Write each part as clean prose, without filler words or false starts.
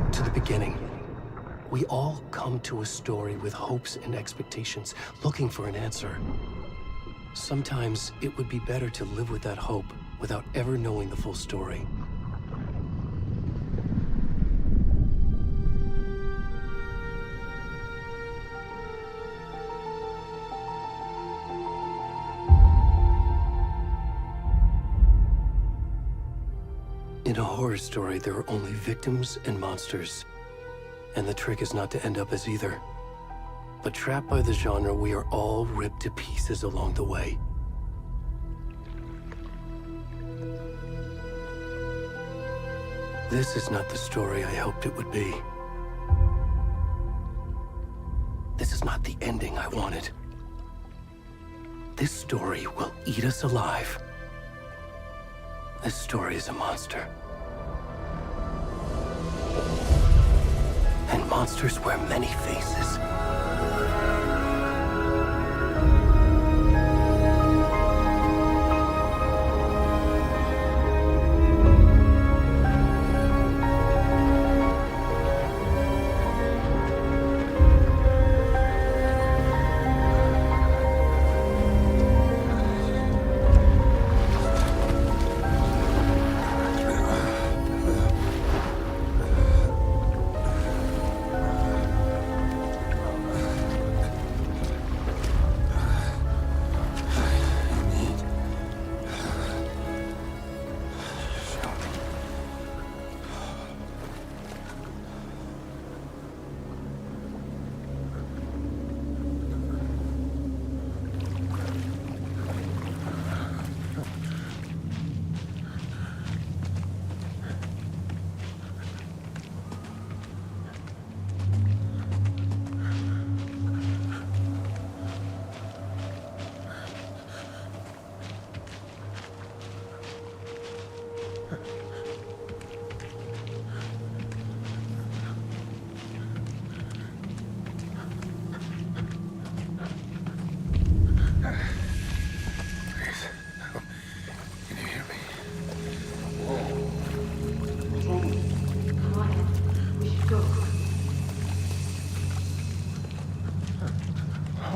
back to the beginning. We all come to a story with hopes and expectations, looking for an answer. Sometimes it would be better to live with that hope without ever knowing the full story. In a horror story, there are only victims and monsters. And the trick is not to end up as either. But trapped by the genre, we are all ripped to pieces along the way. This is not the story I hoped it would be. This is not the ending I wanted. This story will eat us alive. This story is a monster. And monsters wear many faces.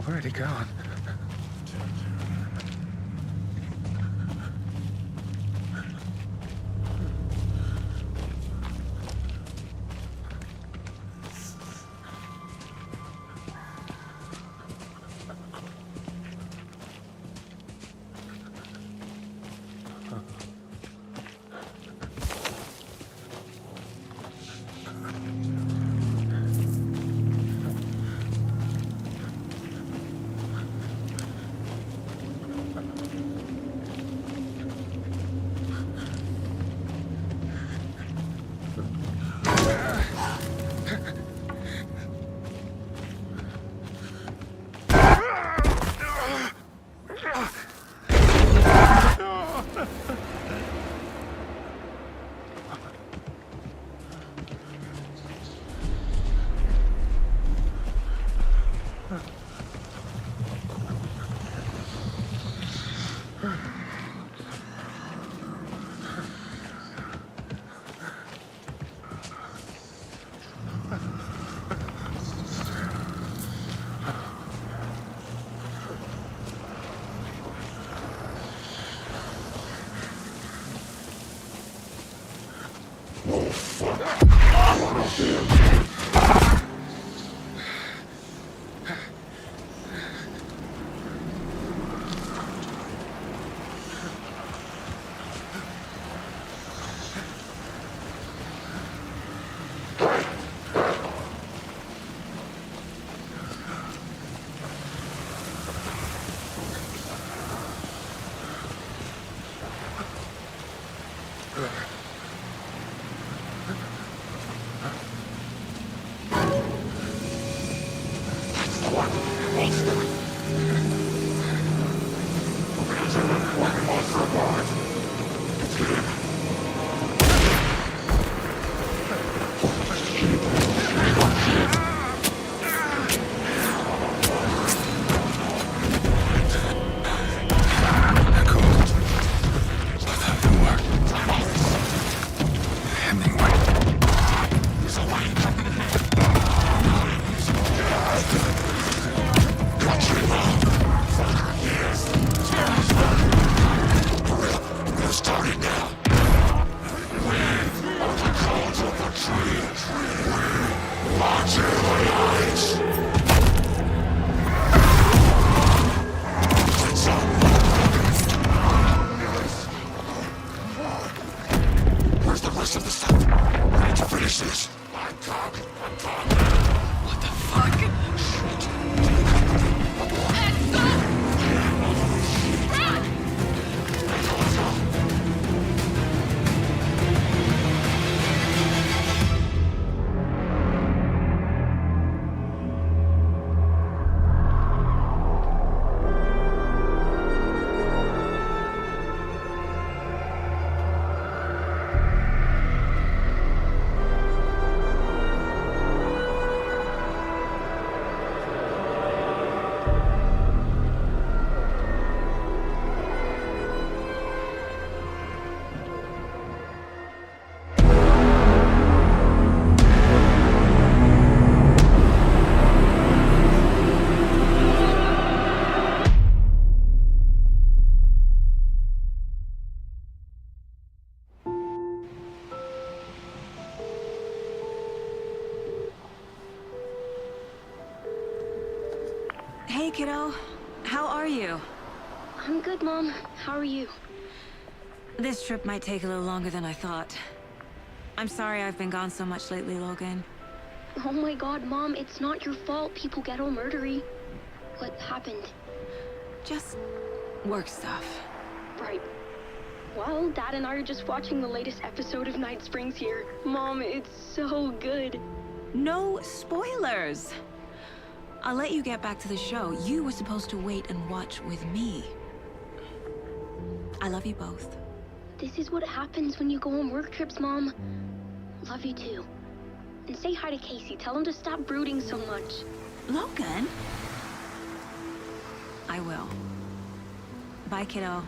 Where'd he gone? the rest of the stuff. I need to finish this. I'm talking. What the fuck? Hey, kiddo. How are you? I'm good, Mom. How are you? This trip might take a little longer than I thought. I'm sorry I've been gone so much lately, Logan. Oh my god, Mom, it's not your fault people get all murdery. What happened? Just work stuff. Right. Well, Dad and I are just watching the latest episode of Night Springs here. Mom, it's so good. No spoilers! I'll let you get back to the show. You were supposed to wait and watch with me. I love you both. This is what happens when you go on work trips, Mom. Love you too. And say hi to Casey. Tell him to stop brooding so much. Logan? I will. Bye, kiddo.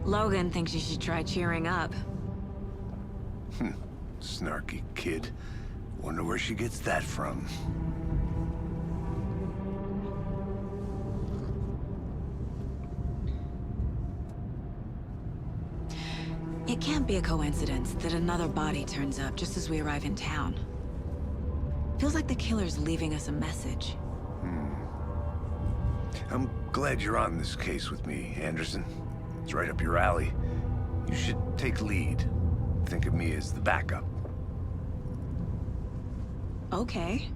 Logan thinks you should try cheering up. Snarky kid. Wonder where she gets that from. It can't be a coincidence that another body turns up just as we arrive in town. Feels like the killer's leaving us a message. I'm glad you're on this case with me, Anderson. It's right up your alley. You should take lead. Think of me as the backup. Okay.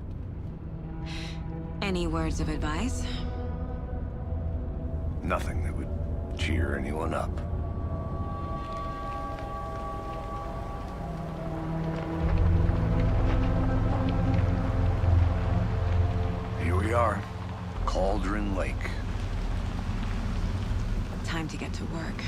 Any words of advice? Nothing that would cheer anyone up. Here we are. Cauldron Lake. Time to get to work.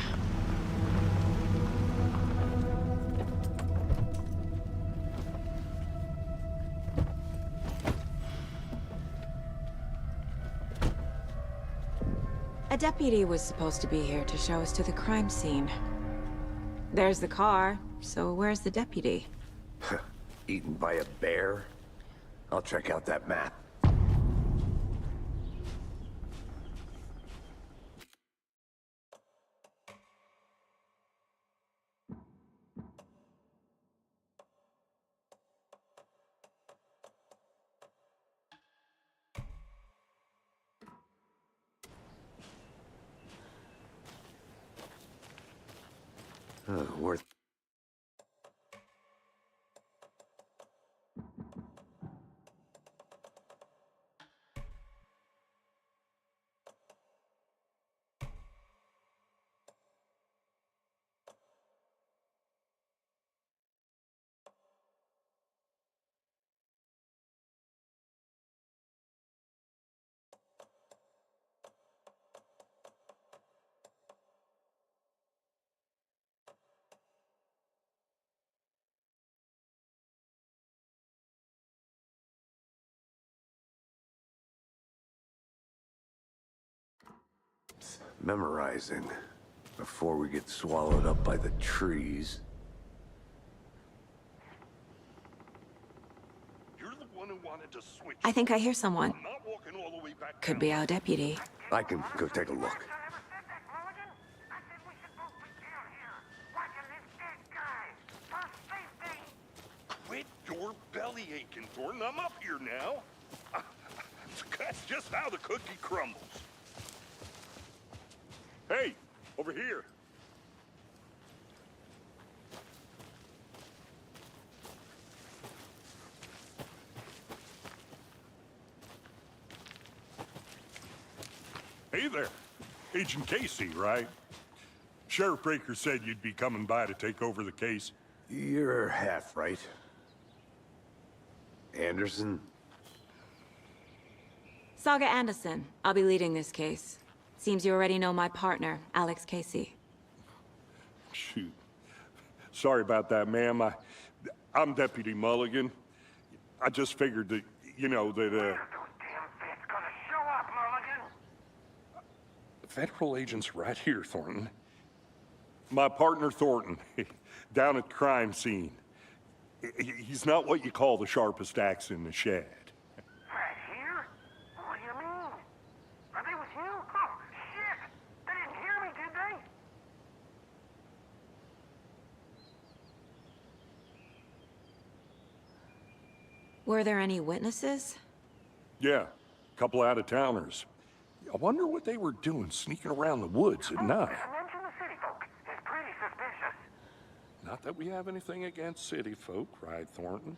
A deputy was supposed to be here to show us to the crime scene. There's the car, so where's the deputy? Eaten by a bear? I'll check out that map. Worth. Memorizing before we get swallowed up by the trees. You're the one who wanted to switch. I think I hear someone. I'm not walking all the way back Could down. be our deputy. I can go take a look. Quit your belly aching, Jordan. I'm up here now. That's just how the cookie crumbles. Hey, over here. Hey there. Agent Casey, right? Sheriff Breaker said you'd be coming by to take over the case. You're half right. Anderson? Saga Anderson. I'll be leading this case. Seems you already know my partner, Alex Casey. Shoot. Sorry about that, ma'am. I'm Deputy Mulligan. I just figured that, you know, that, Federal agent's right here, Thornton. My partner, Thornton, down at the crime scene. He's not what you call the sharpest axe in the shed. Right here? What do you mean? Are they with you? Oh, shit! They didn't hear me, did they? Were there any witnesses? Yeah, a couple out-of-towners. I wonder what they were doing sneaking around the woods at night. Mention the city folk. It's pretty suspicious. Not that we have anything against city folk, right, Thornton?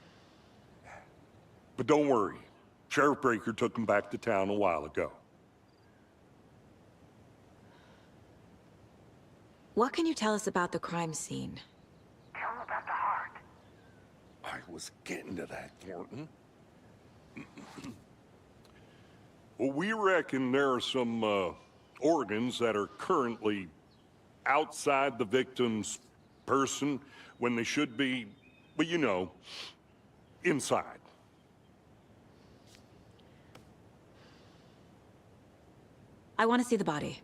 But don't worry. Sheriff Breaker took them back to town a while ago. What can you tell us about the crime scene? Tell them about the heart. I was getting to that, Thornton. Well, we reckon there are some organs that are currently outside the victim's person when they should be, well, you know, inside. I want to see the body.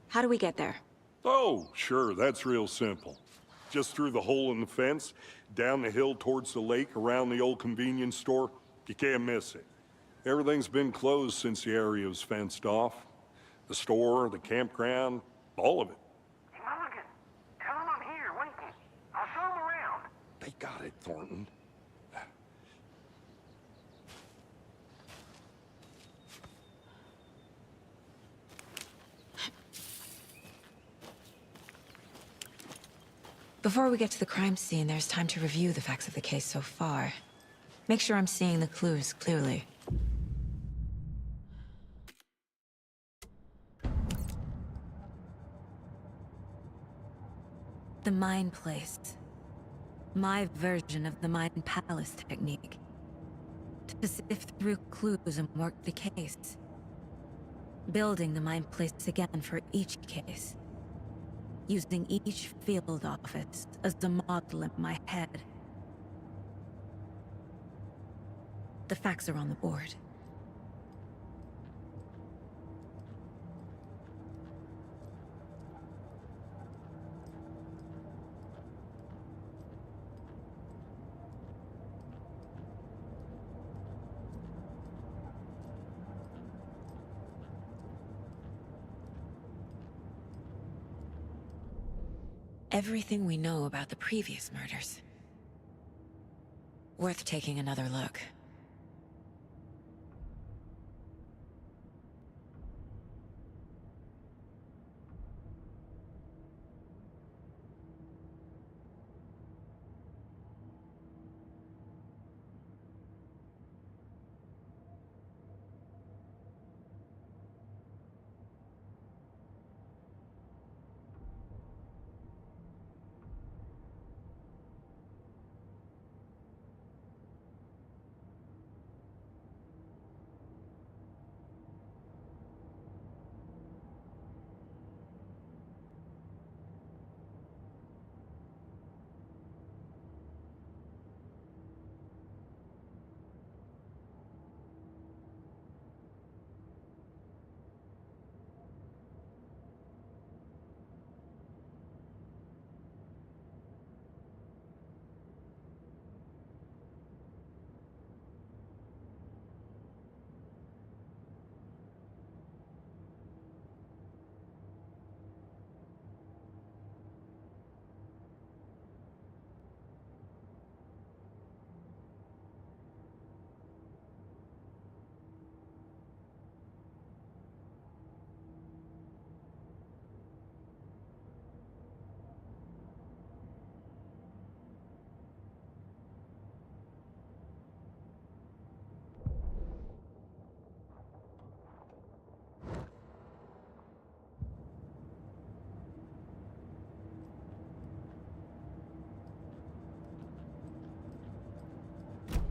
How do we get there? Oh, sure, that's real simple. Just through the hole in the fence, down the hill towards the lake, around the old convenience store. You can't miss it. Everything's been closed since the area was fenced off. The store, the campground, all of it. Hey, Mulligan, tell them I'm here, waiting. I'll show them around. They got it, Thornton. Before we get to the crime scene, there's time to review the facts of the case so far. Make sure I'm seeing the clues clearly. The Mind Place. My version of the Mind Palace technique. To sift through clues and work the case. Building the Mind Place again for each case. Using each field office as the model in my head. The facts are on the board. Everything we know about the previous murders. Worth taking another look.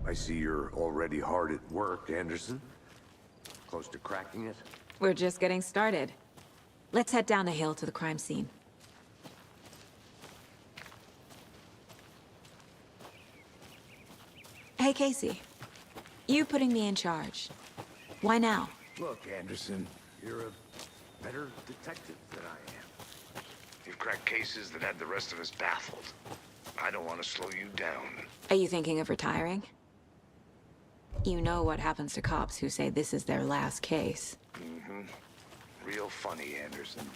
I see you're already hard at work, Anderson. Close to cracking it? We're just getting started. Let's head down the hill to the crime scene. Hey, Casey. You putting me in charge. Why now? Look, Anderson, you're a better detective than I am. You've cracked cases that had the rest of us baffled. I don't want to slow you down. Are you thinking of retiring? You know what happens to cops who say this is their last case. Mm-hmm. Real funny, Anderson.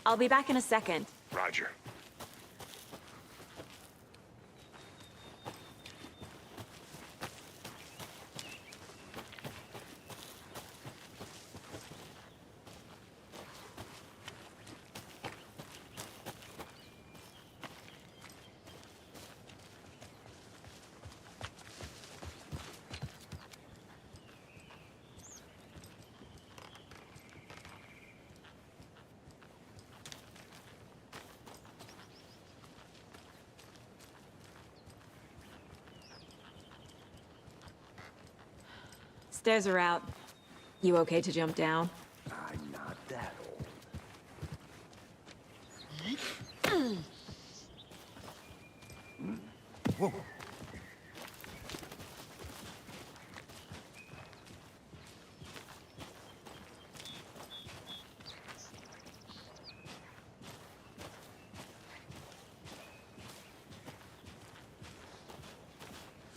I'll be back in a second. Roger. Stairs are out. You okay to jump down? I'm not that old. Whoa.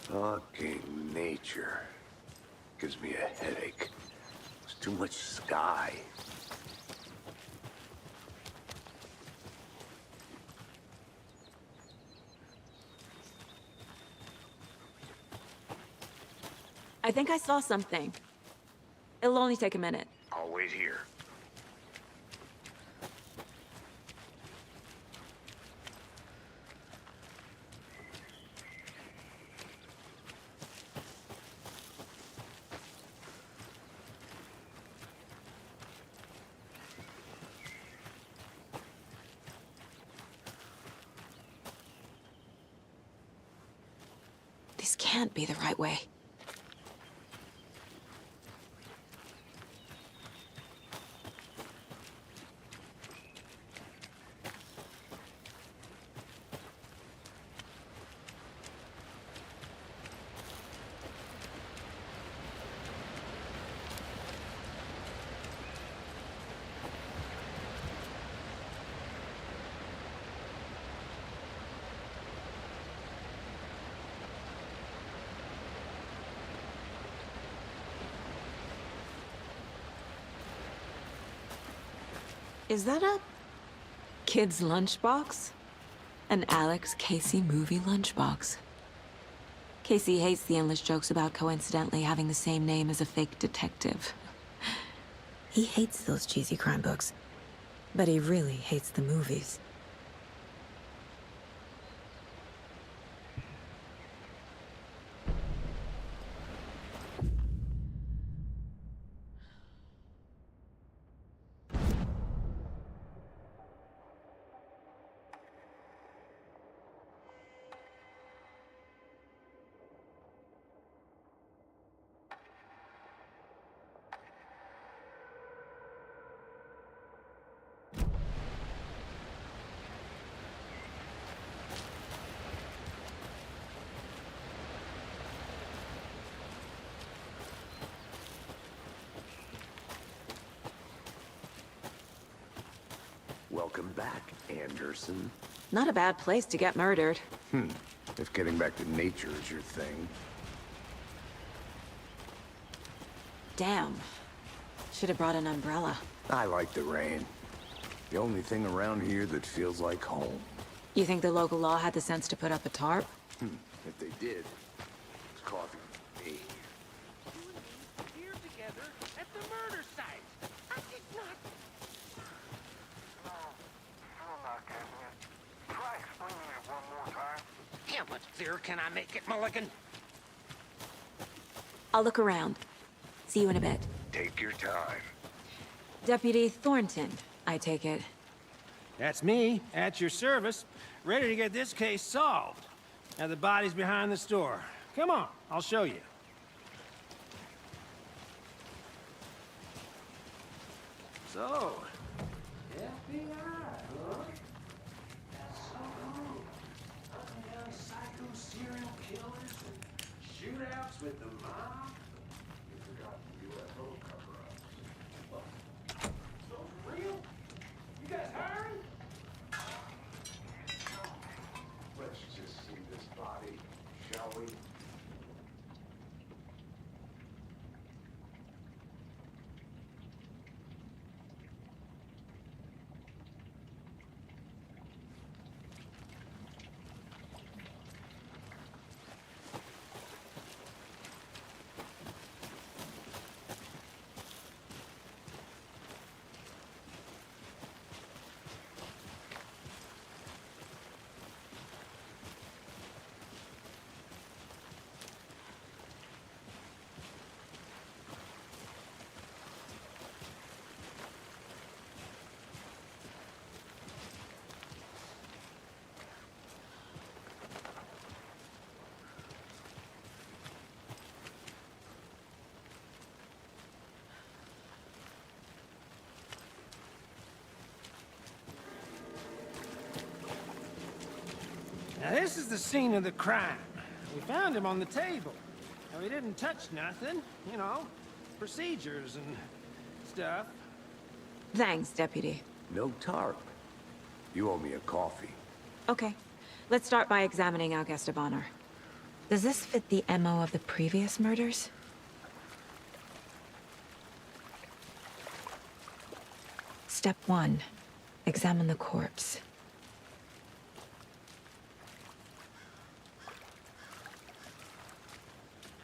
Fucking nature. Gives me a headache. There's too much sky. I think I saw something. It'll only take a minute. I'll wait here. This can't be the right way. Is that a kid's lunchbox? An Alex Casey movie lunchbox. Casey hates the endless jokes about coincidentally having the same name as a fake detective. He hates those cheesy crime books, but he really hates the movies. Welcome back, Anderson. Not a bad place to get murdered. If getting back to nature is your thing. Damn. Should have brought an umbrella. I like the rain. The only thing around here that feels like home. You think the local law had the sense to put up a tarp? If they did, it's coffee for me. Here together at the murder site. I did not. No, I'm not getting it. Try explaining it one more time. How much clearer can I make it, Mulligan? I'll look around. See you in a bit. Take your time. Deputy Thornton, I take it. That's me, at your service, ready to get this case solved. Now the body's behind the store. Come on, I'll show you. So, FBI, huh? So, hunting down psycho serial killers and shootouts with the mob? You forgot the UFO cover-ups. What? Those real? You guys hiring? Let's just see this body, shall we? Now this is the scene of the crime. We found him on the table. Now he didn't touch nothing, you know, procedures and stuff. Thanks, Deputy. No tarp. You owe me a coffee. Okay. Let's start by examining our guest of honor. Does this fit the MO of the previous murders? Step 1. Examine the corpse.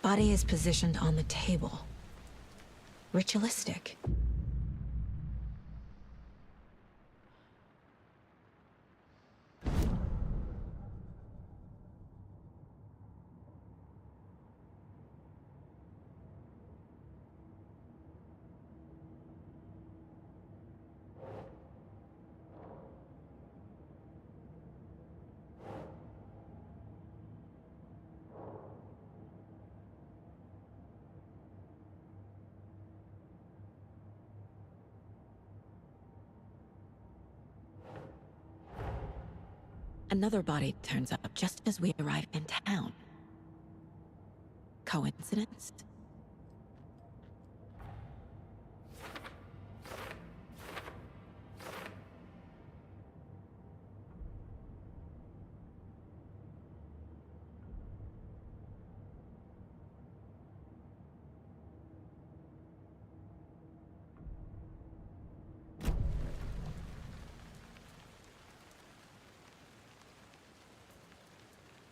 Body is positioned on the table. Ritualistic. Another body turns up just as we arrive in town. Coincidence?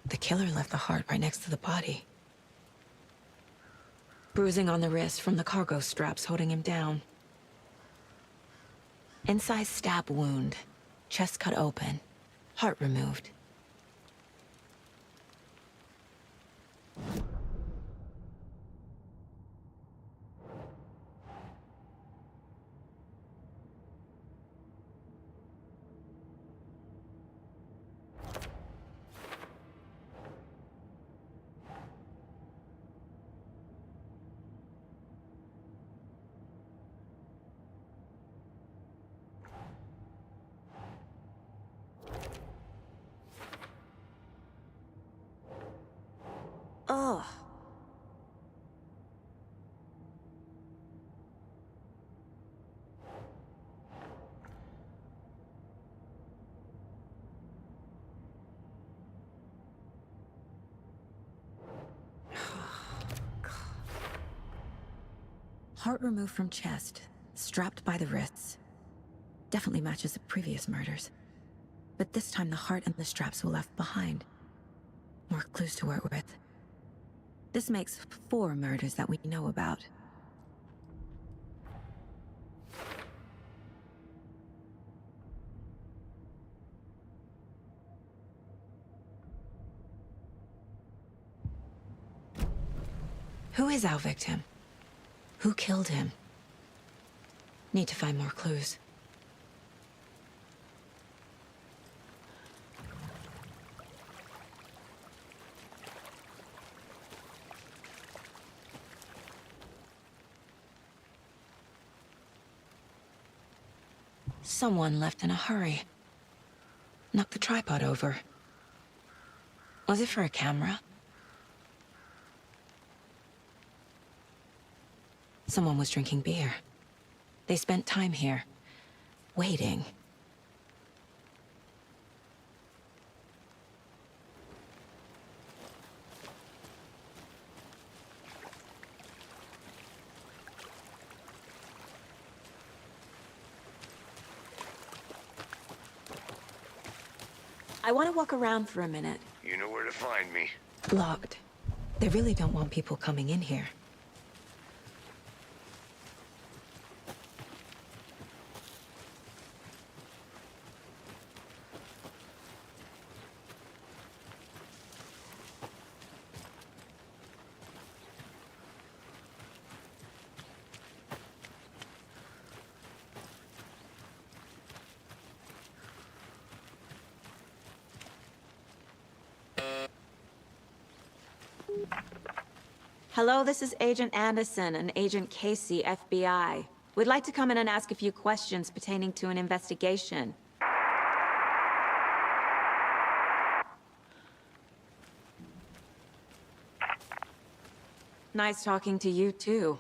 The killer left the heart right next to the body. Bruising on the wrist from the cargo straps holding him down. Incised stab wound. Chest cut open. Heart removed. Ugh. Heart removed from chest, strapped by the wrists. Definitely matches the previous murders. But this time the heart and the straps were left behind. More clues to work with. This makes 4 murders that we know about. Who is our victim? Who killed him? Need to find more clues. Someone left in a hurry. Knocked the tripod over. Was it for a camera? Someone was drinking beer. They spent time here, waiting. I want to walk around for a minute. You know where to find me. Locked. They really don't want people coming in here. Hello, this is Agent Anderson and Agent Casey, FBI. We'd like to come in and ask a few questions pertaining to an investigation. Nice talking to you, too.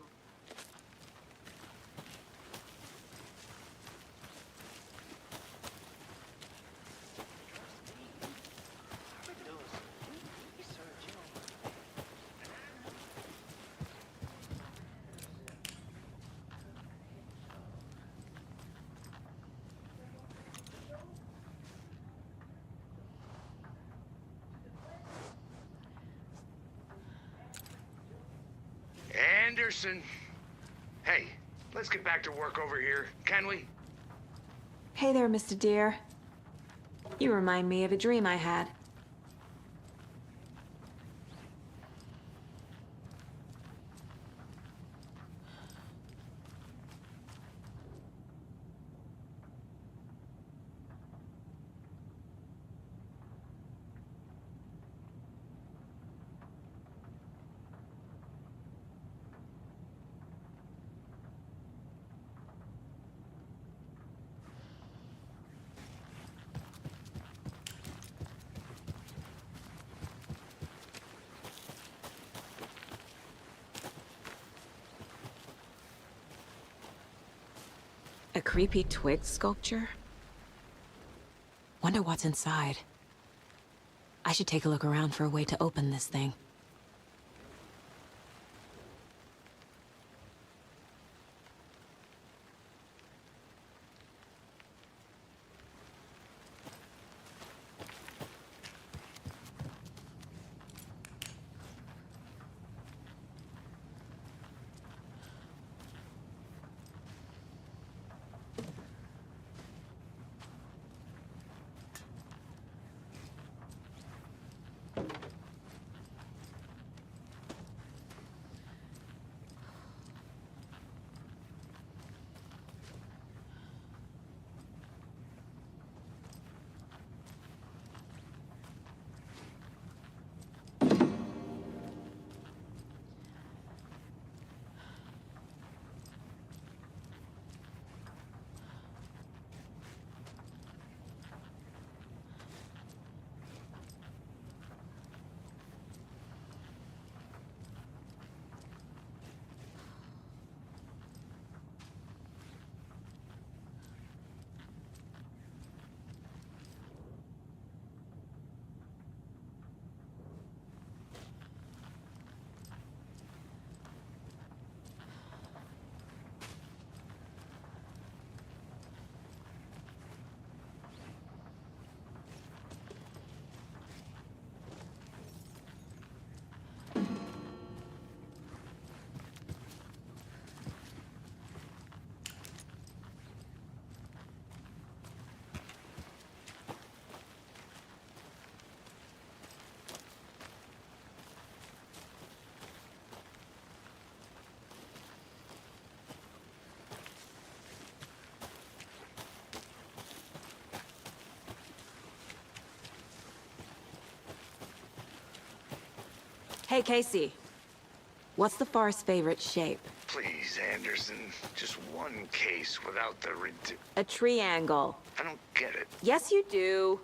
Anderson. Hey, let's get back to work over here, can we? Hey there, Mr. Deere. You remind me of a dream I had. A creepy twig sculpture? Wonder what's inside. I should take a look around for a way to open this thing. Hey, Casey. What's the far's favorite shape? Please, Anderson. Just one case without the A triangle. I don't get it. Yes, you do.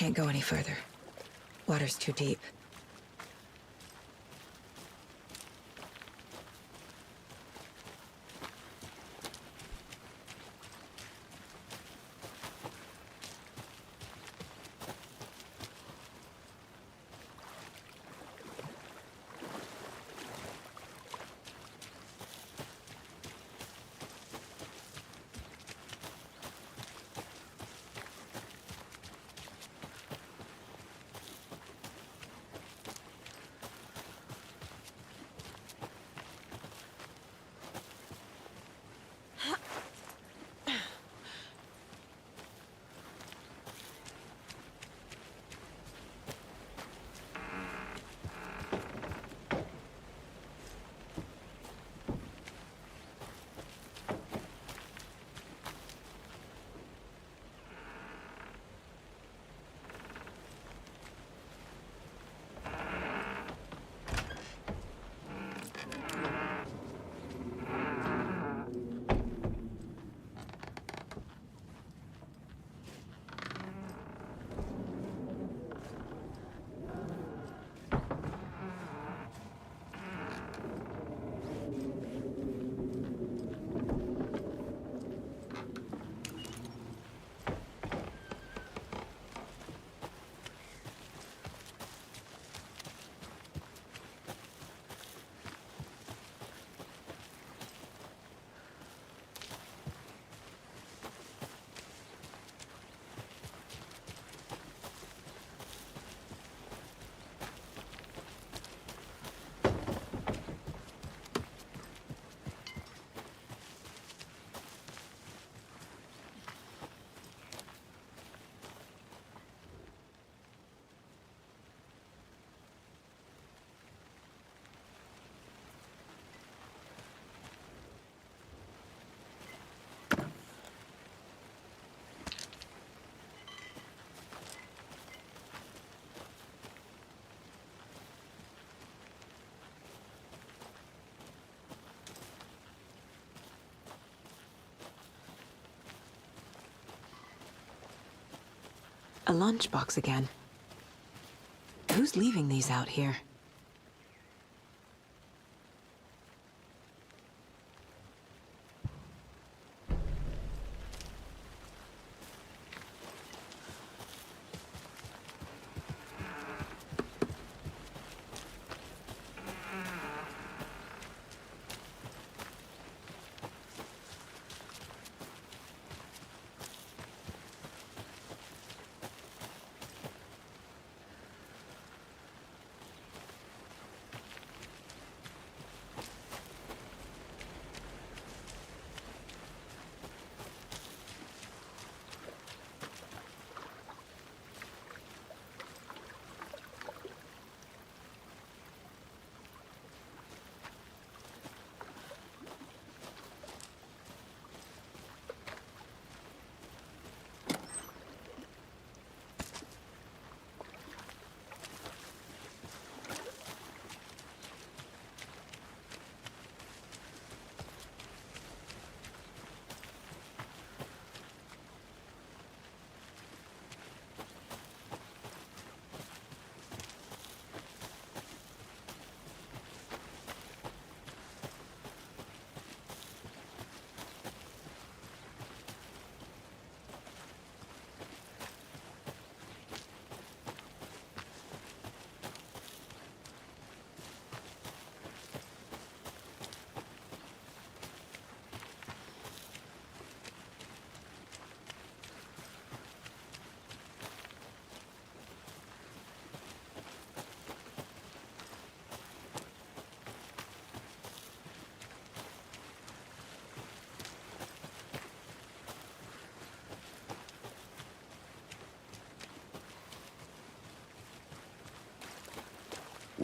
Can't go any further. Water's too deep. lunchbox again. Who's leaving these out here?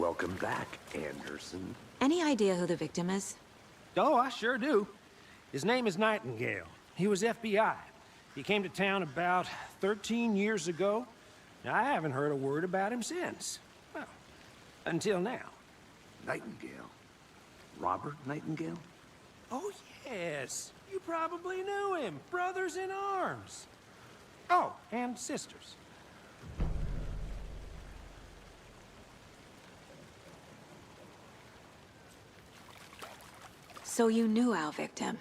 Welcome back, Anderson. Any idea who the victim is? Oh, I sure do. His name is Nightingale. He was FBI. He came to town about 13 years ago. Now, I haven't heard a word about him since. Well, until now. Nightingale? Robert Nightingale? Oh, yes. You probably knew him. Brothers in arms. Oh, and sisters. So you knew our victim?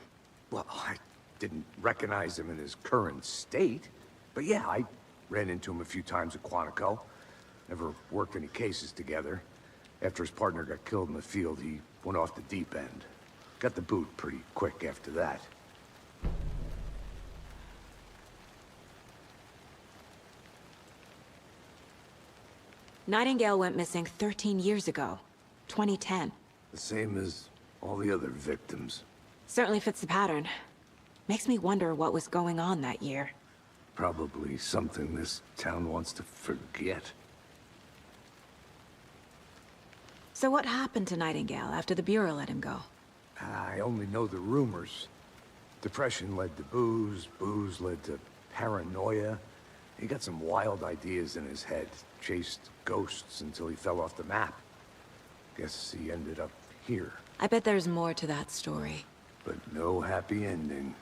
Well, I didn't recognize him in his current state. But yeah, I ran into him a few times at Quantico. Never worked any cases together. After his partner got killed in the field, he went off the deep end. Got the boot pretty quick after that. Nightingale went missing 13 years ago, 2010. The same as all the other victims. Certainly fits the pattern. Makes me wonder what was going on that year. Probably something this town wants to forget. So what happened to Nightingale after the Bureau let him go? I only know the rumors. Depression led to booze, booze led to paranoia. He got some wild ideas in his head, chased ghosts until he fell off the map. Guess he ended up here. I bet there's more to that story. But no happy ending.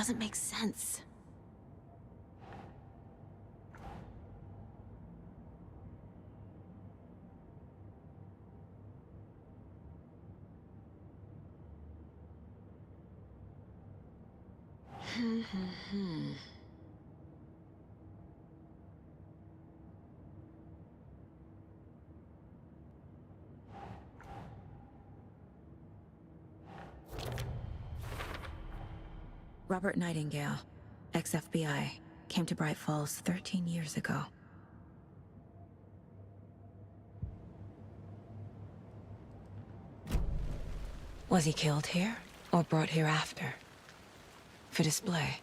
Doesn't make sense. Robert Nightingale, ex-FBI, came to Bright Falls 13 years ago. Was he killed here, or brought here after? For display?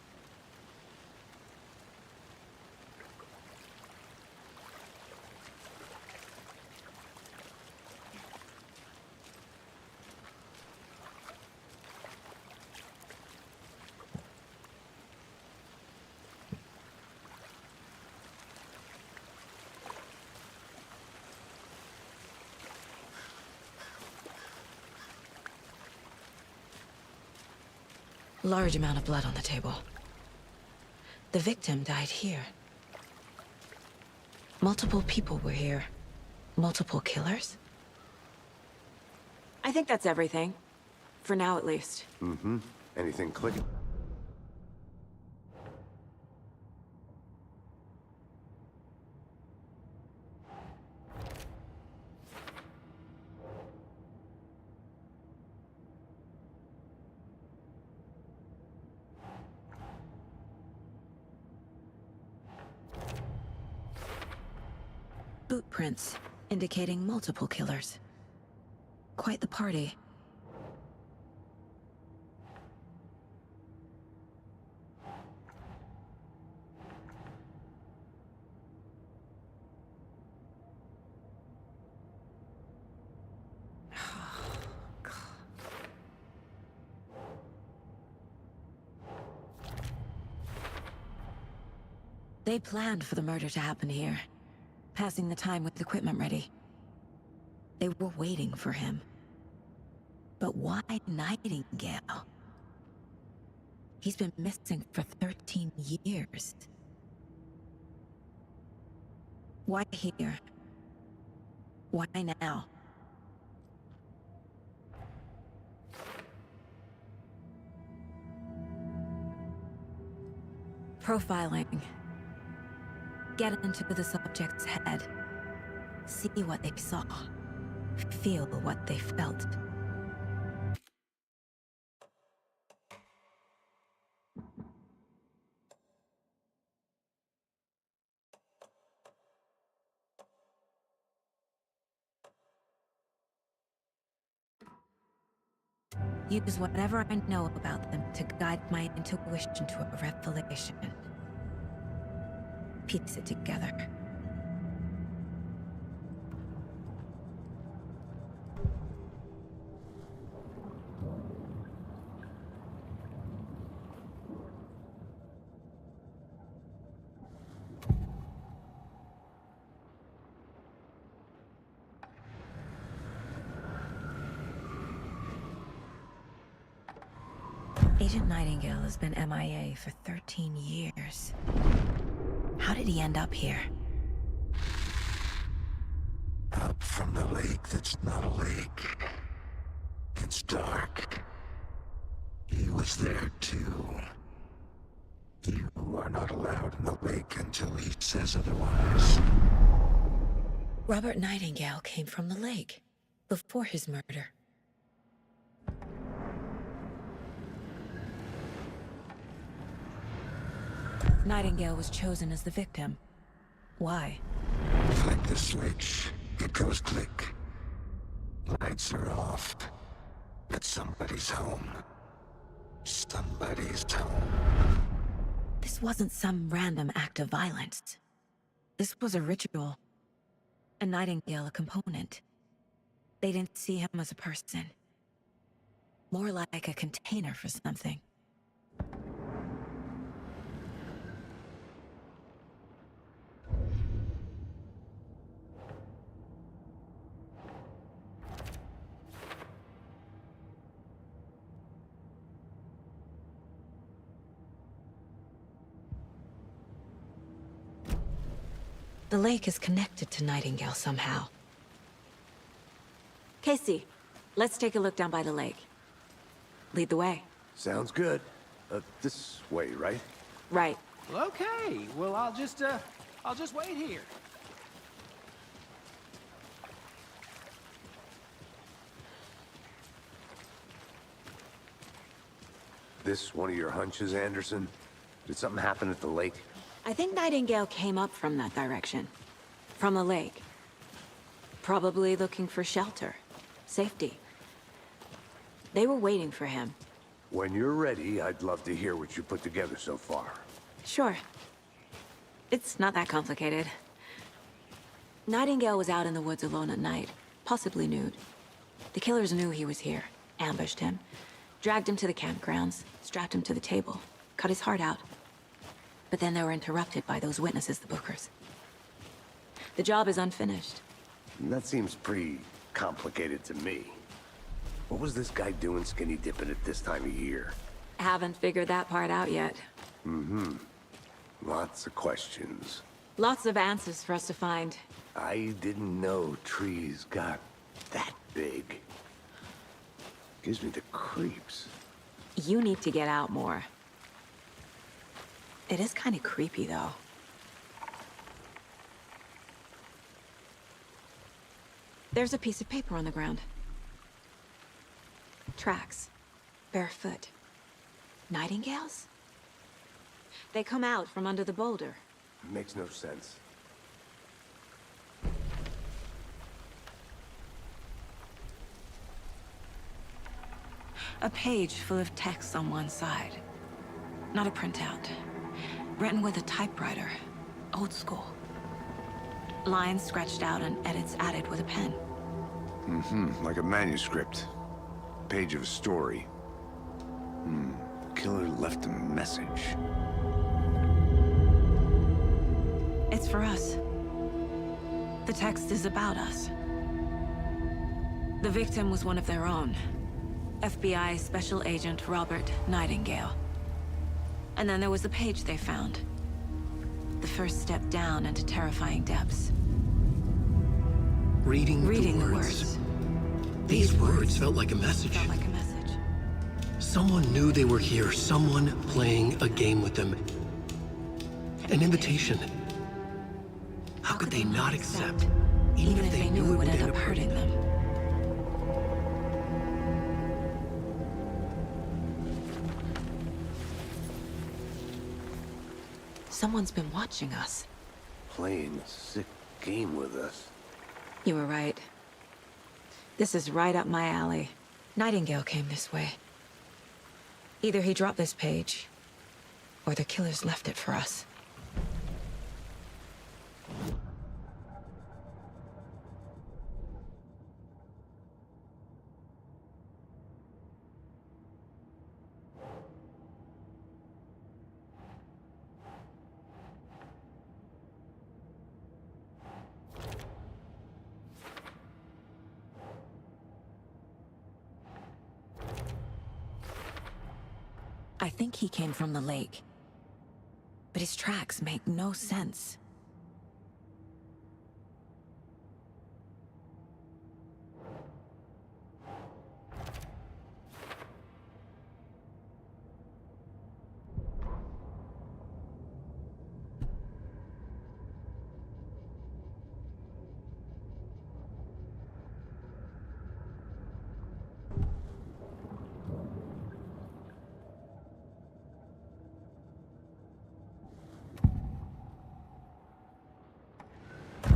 Large amount of blood on the table. The victim died here. Multiple people were here. Multiple killers? I think that's everything. For now, at least. Mm-hmm. Anything clicking? Boot prints, indicating multiple killers. Quite the party. They planned for the murder to happen here, passing the time with equipment ready. They were waiting for him. But why Nightingale? He's been missing for 13 years. Why here? Why now? Profiling. Get into the subject's head. See what they saw. Feel what they felt. Use whatever I know about them to guide my intuition to a revelation. Piece it together. Agent Nightingale has been MIA for 13 years. How did he end up here? Up from the lake that's not a lake. It's dark. He was there too. You are not allowed in the lake until he says otherwise. Robert Nightingale came from the lake, before his murder. Nightingale was chosen as the victim. Why? Flick the switch, it goes click. Lights are off. But somebody's home. Somebody's home. This wasn't some random act of violence. This was a ritual. And Nightingale a component. They didn't see him as a person. More like a container for something. The lake is connected to Nightingale somehow. Casey, let's take a look down by the lake. Lead the way. Sounds good. This way, right? Right. Okay, well, I'll just wait here. This one of your hunches, Anderson? Did something happen at the lake? I think Nightingale came up from that direction. From the lake. Probably looking for shelter. Safety. They were waiting for him. When you're ready, I'd love to hear what you put together so far. Sure. It's not that complicated. Nightingale was out in the woods alone at night, possibly nude. The killers knew he was here, ambushed him, dragged him to the campgrounds, strapped him to the table, cut his heart out. But then they were interrupted by those witnesses, the Bookers. The job is unfinished. That seems pretty complicated to me. What was this guy doing skinny dipping at this time of year? Haven't figured that part out yet. Lots of questions. Lots of answers for us to find. I didn't know trees got that big. Gives me the creeps. You need to get out more. It is kind of creepy, though. There's a piece of paper on the ground. Tracks. Barefoot. Nightingales? They come out from under the boulder. Makes no sense. A page full of text on one side. Not a printout. Written with a typewriter. Old school. Lines scratched out and edits added with a pen. Like a manuscript. Page of a story. Killer left a message. It's for us. The text is about us. The victim was one of their own. FBI Special Agent Robert Nightingale. And then there was the page they found. The first step down into terrifying depths. Reading the words. These words felt like a message. Felt like a message. Someone knew they were here, someone playing a game with them. An invitation. How could they not accept, even if they knew it would end up hurting them? Someone's been watching us. Playing a sick game with us. You were right. This is right up my alley. Nightingale came this way. Either he dropped this page, or the killers left it for us. I think he came from the lake. But his tracks make no sense.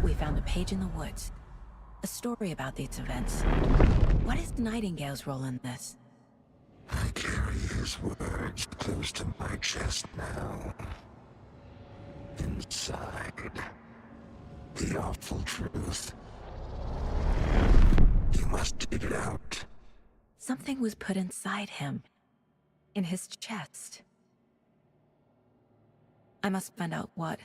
We found a page in the woods. A story about these events. What is Nightingale's role in this? I carry his words close to my chest now. Inside, the awful truth. You must dig it out. Something was put inside him. In his chest. I must find out what.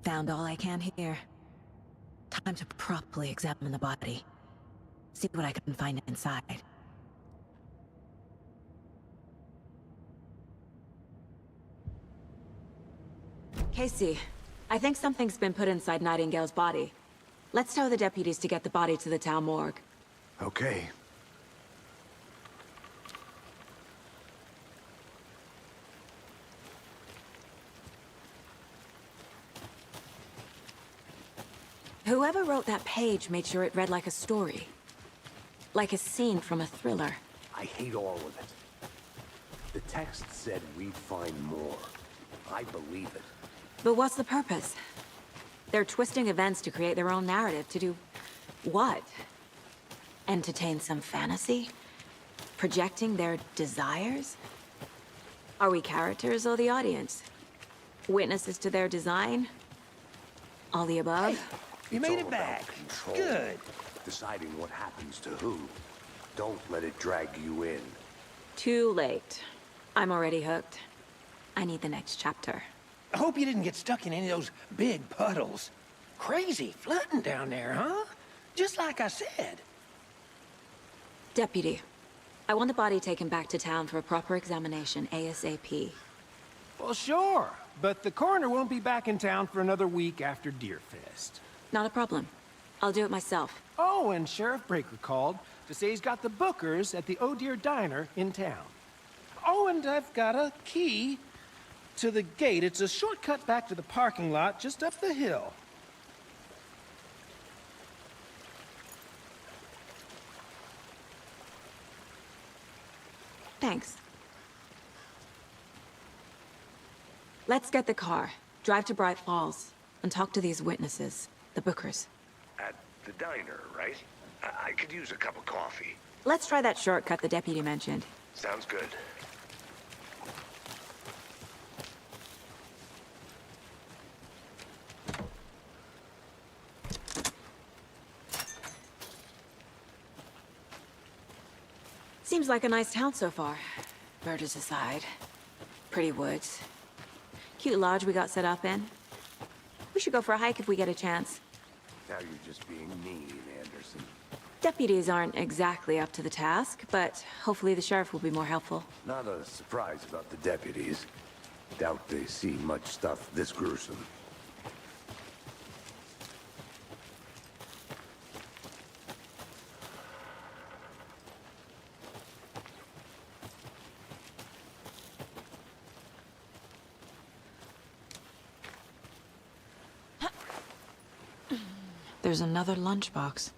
Found all I can here. Time to properly examine the body. See what I can find inside. Casey, I think something's been put inside Nightingale's body. Let's tell the deputies to get the body to the town morgue. Okay. Whoever wrote that page made sure it read like a story. Like a scene from a thriller. I hate all of it. The text said we'd find more. I believe it. But what's the purpose? They're twisting events to create their own narrative. To do what? Entertain some fantasy? Projecting their desires? Are we characters or the audience? Witnesses to their design? All the above? You It's made all it back. about control. Good. Deciding what happens to who. Don't let it drag you in. Too late. I'm already hooked. I need the next chapter. I hope you didn't get stuck in any of those big puddles. Crazy flooding down there, huh? Just like I said. Deputy, I want the body taken back to town for a proper examination ASAP. Well, sure. But the coroner won't be back in town for another week after Deerfest. Not a problem. I'll do it myself. Oh, and Sheriff Breaker called to say he's got the Bookers at the Oh Dear Diner in town. Oh, and I've got a key to the gate. It's a shortcut back to the parking lot just up the hill. Thanks. Let's get the car, drive to Bright Falls, and talk to these witnesses, the Bookers. At the diner, right? I could use a cup of coffee. Let's try that shortcut the deputy mentioned. Sounds good. Seems like a nice town so far. Murders aside. Pretty woods. Cute lodge we got set up in. We should go for a hike if we get a chance. Now you're just being mean, Anderson. Deputies aren't exactly up to the task, but hopefully the sheriff will be more helpful. Not a surprise about the deputies. Doubt they see much stuff this gruesome. There's another lunchbox.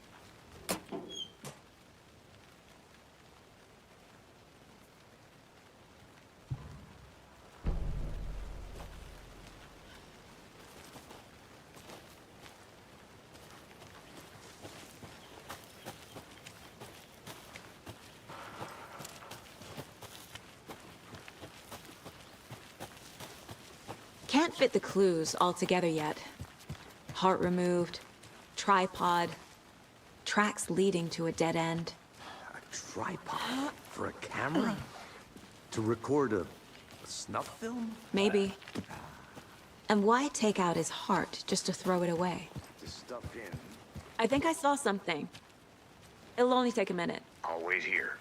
Can't fit the clues all together yet. Heart removed, tripod, tracks leading to a dead end. A tripod? For a camera? To record a snuff film? Maybe. And why take out his heart just to throw it away? To stuff in. I think I saw something. It'll only take a minute. I'll wait here.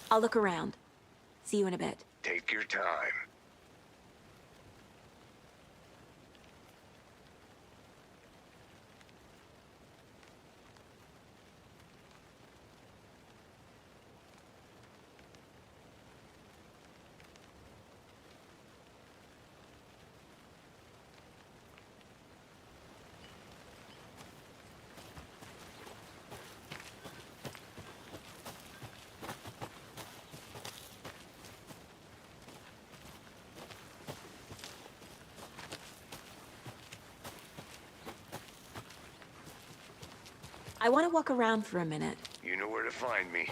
I'll look around. See you in a bit. Take your time. I want to walk around for a minute. You know where to find me.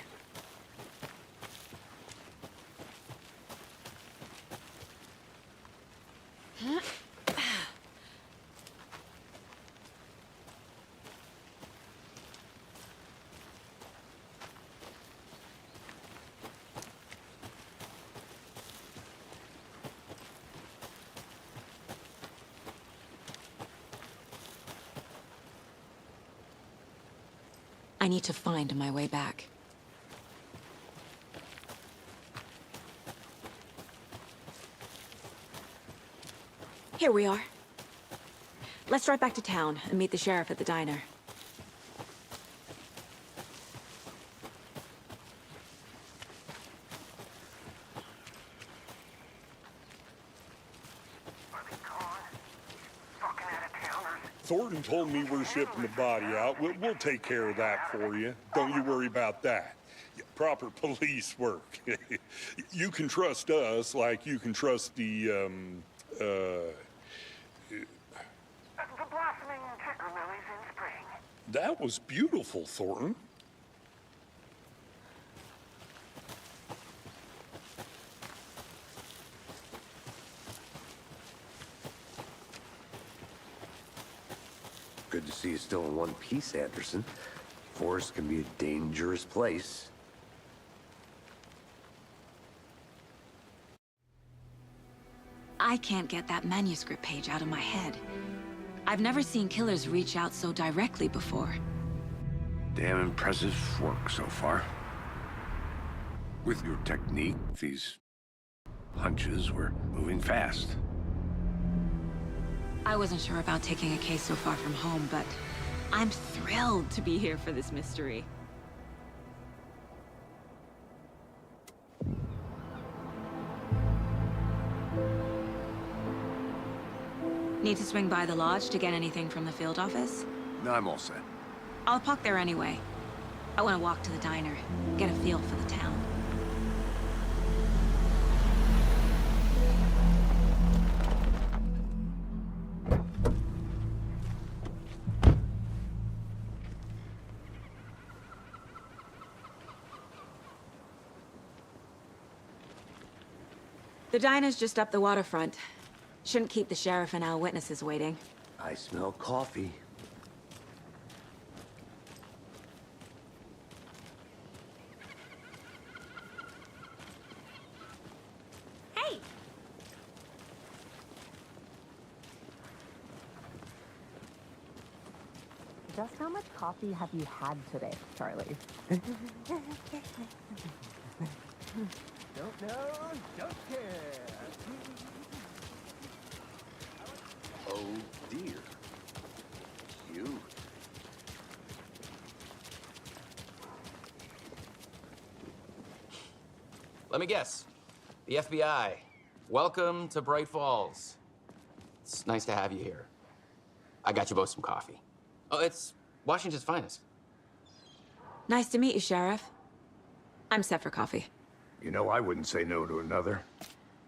I need to find my way back. Here we are. Let's drive back to town and meet the sheriff at the diner. Thornton told me we're shipping the body out. We'll take care of that for you. Don't you worry about that. Proper police work. You can trust us like you can trust the blossoming ticker lilies in spring. That was beautiful, Thornton. Good to see you still in one piece, Anderson. Forest can be a dangerous place. I can't get that manuscript page out of my head. I've never seen killers reach out so directly before. Damn impressive work so far. With your technique, these hunches were moving fast. I wasn't sure about taking a case so far from home, but I'm thrilled to be here for this mystery. Need to swing by the lodge to get anything from the field office? No, I'm all set. I'll park there anyway. I want to walk to the diner, get a feel for the town. The diner's just up the waterfront. Shouldn't keep the sheriff and our witnesses waiting. I smell coffee. Hey! Just how much coffee have you had today, Charlie? Don't know, don't care. Oh dear. You. Let me guess. The FBI. Welcome to Bright Falls. It's nice to have you here. I got you both some coffee. Oh, it's Washington's finest. Nice to meet you, Sheriff. I'm set for coffee. You know, I wouldn't say no to another.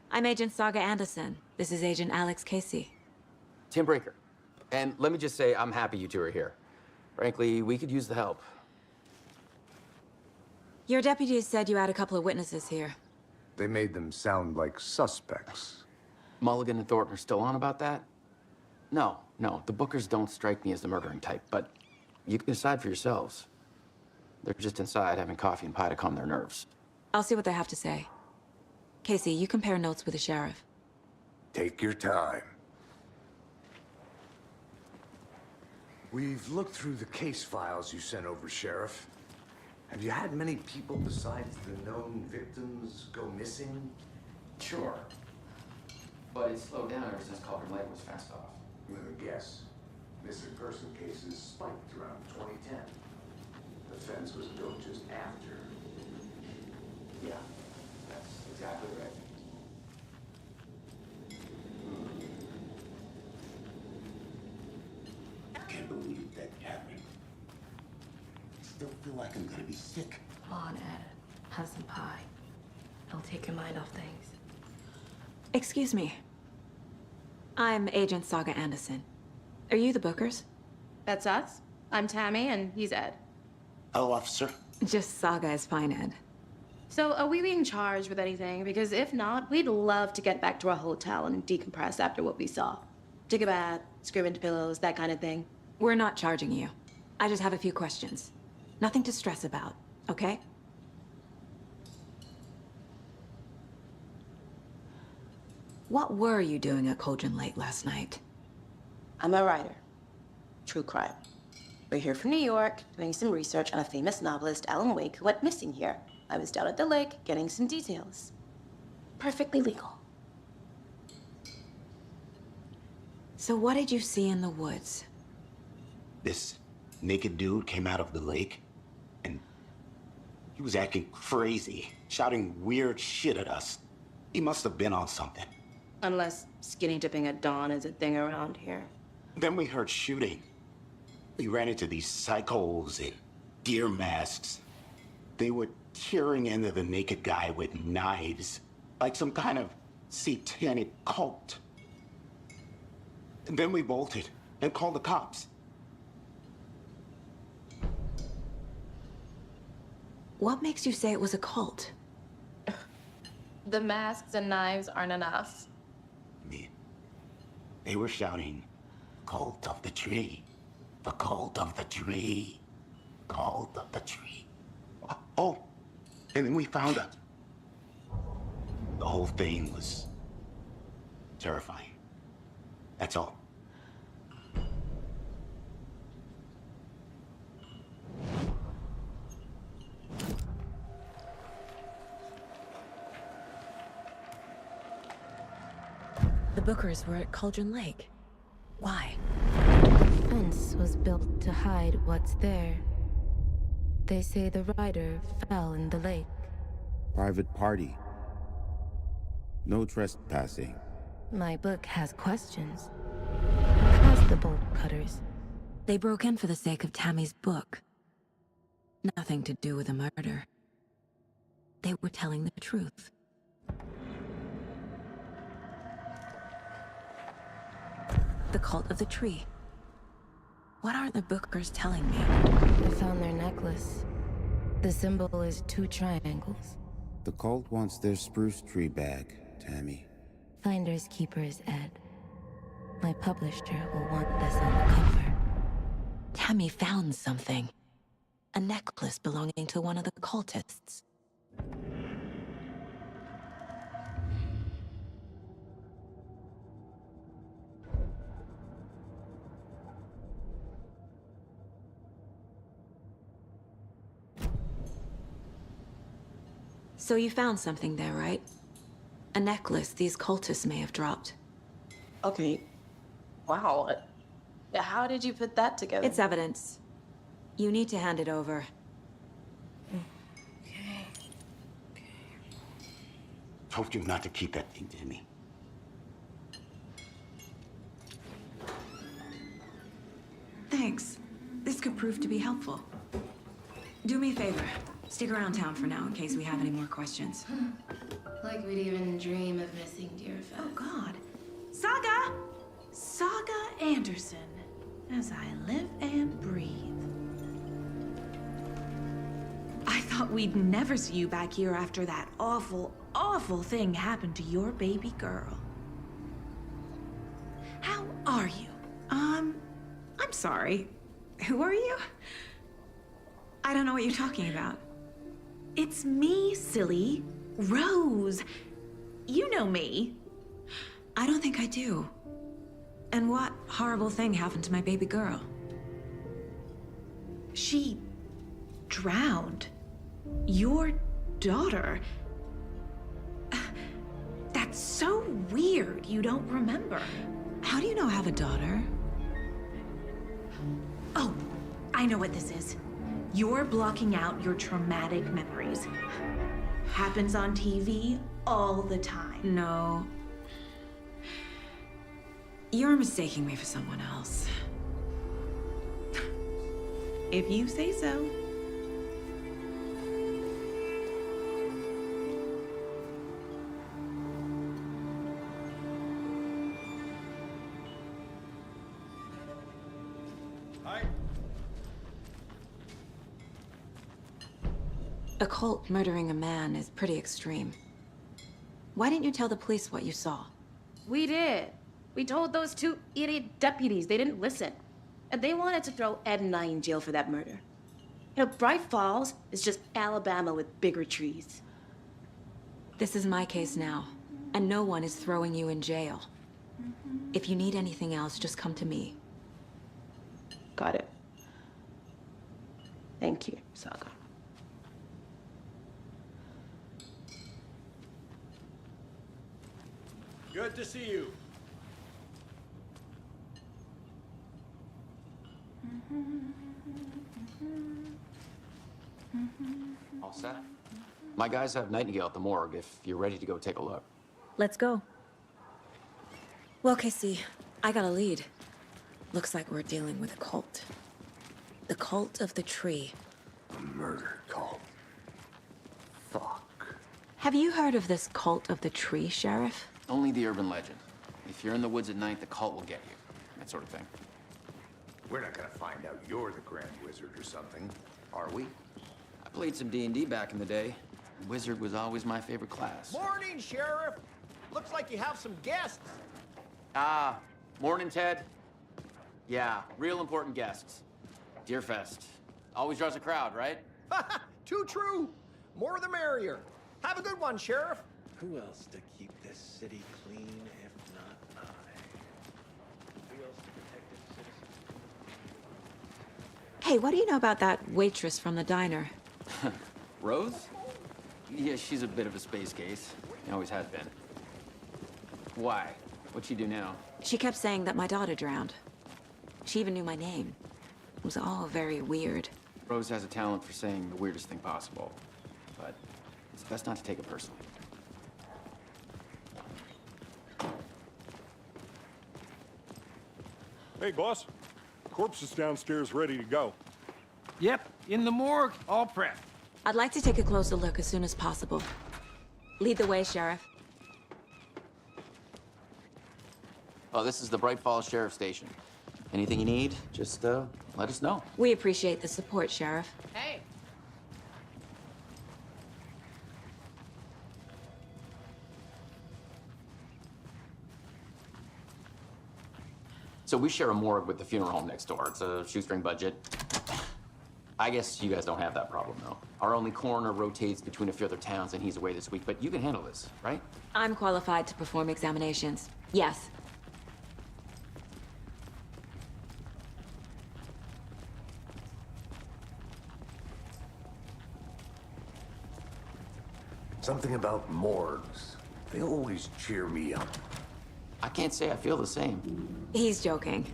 I'm Agent Saga Anderson. This is Agent Alex Casey. Tim Brinker. And let me just say, I'm happy you two are here. Frankly, we could use the help. Your deputies said you had a couple of witnesses here. They made them sound like suspects. Mulligan and Thornton are still on about that? No, the Bookers don't strike me as the murdering type, but you can decide for yourselves. They're just inside having coffee and pie to calm their nerves. I'll see what they have to say. Casey, you compare notes with the sheriff. Take your time. We've looked through the case files you sent over, Sheriff. Have you had many people besides the known victims go missing? Sure. But it's slowed down ever since Calder Lake was fast off. Let me guess. Missing person cases spiked around 2010. The fence was built just after. Yeah, that's exactly right. I can't believe that happened. I still feel like I'm gonna be sick. Come on, Ed. Have some pie. It'll take your mind off things. Excuse me. I'm Agent Saga Anderson. Are you the Bookers? That's us. I'm Tammy, and he's Ed. Hello, officer. Just Saga is fine, Ed. So, are we being charged with anything? Because if not, we'd love to get back to our hotel and decompress after what we saw. Take a bath, scream into pillows, that kind of thing. We're not charging you. I just have a few questions. Nothing to stress about, okay? What were you doing at Cauldron Lake last night? I'm a writer. True crime. We're here from New York, doing some research on a famous novelist, Alan Wake, who went missing here. I was down at the lake, getting some details. Perfectly legal. So what did you see in the woods? This naked dude came out of the lake, and he was acting crazy, shouting weird shit at us. He must have been on something. Unless skinny dipping at dawn is a thing around here. Then we heard shooting. We ran into these psychos in deer masks. They were tearing into the naked guy with knives, like some kind of satanic cult. And then we bolted and called the cops. What makes you say it was a cult? The masks and knives aren't enough. They were shouting, "Cult of the tree, the cult of the tree, cult of the tree." Oh, and then we found out. The whole thing was terrifying. That's all. The Bookers were at Cauldron Lake. Why? The fence was built to hide what's there. They say the rider fell in the lake. Private party. No trespassing. My book has questions. Has the bolt cutters. They broke in for the sake of Tammy's book. Nothing to do with a murder. They were telling the truth. The cult of the tree. What are the Bookers telling me? I found their necklace. The symbol is 2 triangles. The cult wants their spruce tree back, Tammy. Finders keepers, Ed. My publisher will want this on the cover. Tammy found something. A necklace belonging to one of the cultists. So you found something there, right? A necklace these cultists may have dropped. Okay. Wow. How did you put that together? It's evidence. You need to hand it over. Told you not to keep that thing to me. Thanks. This could prove to be helpful. Do me a favor. Stick around town for now in case we have any more questions. Like we'd even dream of missing dear Fez. Oh, God. Saga! Saga Anderson. As I live and breathe. I thought we'd never see you back here after that awful, awful thing happened to your baby girl. How are you? I'm sorry. Who are you? I don't know what you're talking about. It's me, silly. Rose. You know me. I don't think I do. And what horrible thing happened to my baby girl? She drowned. Your daughter. That's so weird you don't remember. How do you know I have a daughter? Oh, I know what this is. You're blocking out your traumatic memories. Happens on TV all the time. No. You're mistaking me for someone else. If you say so. A cult murdering a man is pretty extreme. Why didn't you tell the police what you saw? We did. We told those 2 idiot deputies. They didn't listen. And they wanted to throw Ed and I in jail for that murder. You know, Bright Falls is just Alabama with bigger trees. This is my case now, and no one is throwing you in jail. If you need anything else, just come to me. Got it. Thank you, Saga. Good to see you. All set? My guys have Nightingale at the morgue if you're ready to go take a look. Let's go. Well, Casey, I got a lead. Looks like we're dealing with a cult. The cult of the tree. A murder cult. Fuck. Have you heard of this cult of the tree, Sheriff? Only the urban legend. If you're in the woods at night, the cult will get you. That sort of thing. We're not gonna find out you're the Grand Wizard or something, are we? I played some D&D back in the day. Wizard was always my favorite class. Morning, Sheriff. Looks like you have some guests. Ah, morning, Ted. Yeah, real important guests. Deerfest. Always draws a crowd, right? Too true. More the merrier. Have a good one, Sheriff. Who else to keep this city clean if not I? Who else to protect its citizens? Hey, what do you know about that waitress from the diner? Rose? Yeah, she's a bit of a space case. Always has been. Why? What'd she do now? She kept saying that my daughter drowned. She even knew my name. It was all very weird. Rose has a talent for saying the weirdest thing possible. But it's best not to take it personally. Hey, boss. Corpse is downstairs ready to go. Yep, in the morgue, all prepped. I'd like to take a closer look as soon as possible. Lead the way, Sheriff. Oh, this is the Bright Falls Sheriff Station. Anything you need, just let us know. We appreciate the support, Sheriff. Hey. So we share a morgue with the funeral home next door. It's a shoestring budget. I guess you guys don't have that problem, though. Our only coroner rotates between a few other towns, and he's away this week, but you can handle this, right? I'm qualified to perform examinations. Yes. Something about morgues. They always cheer me up. I can't say I feel the same. He's joking.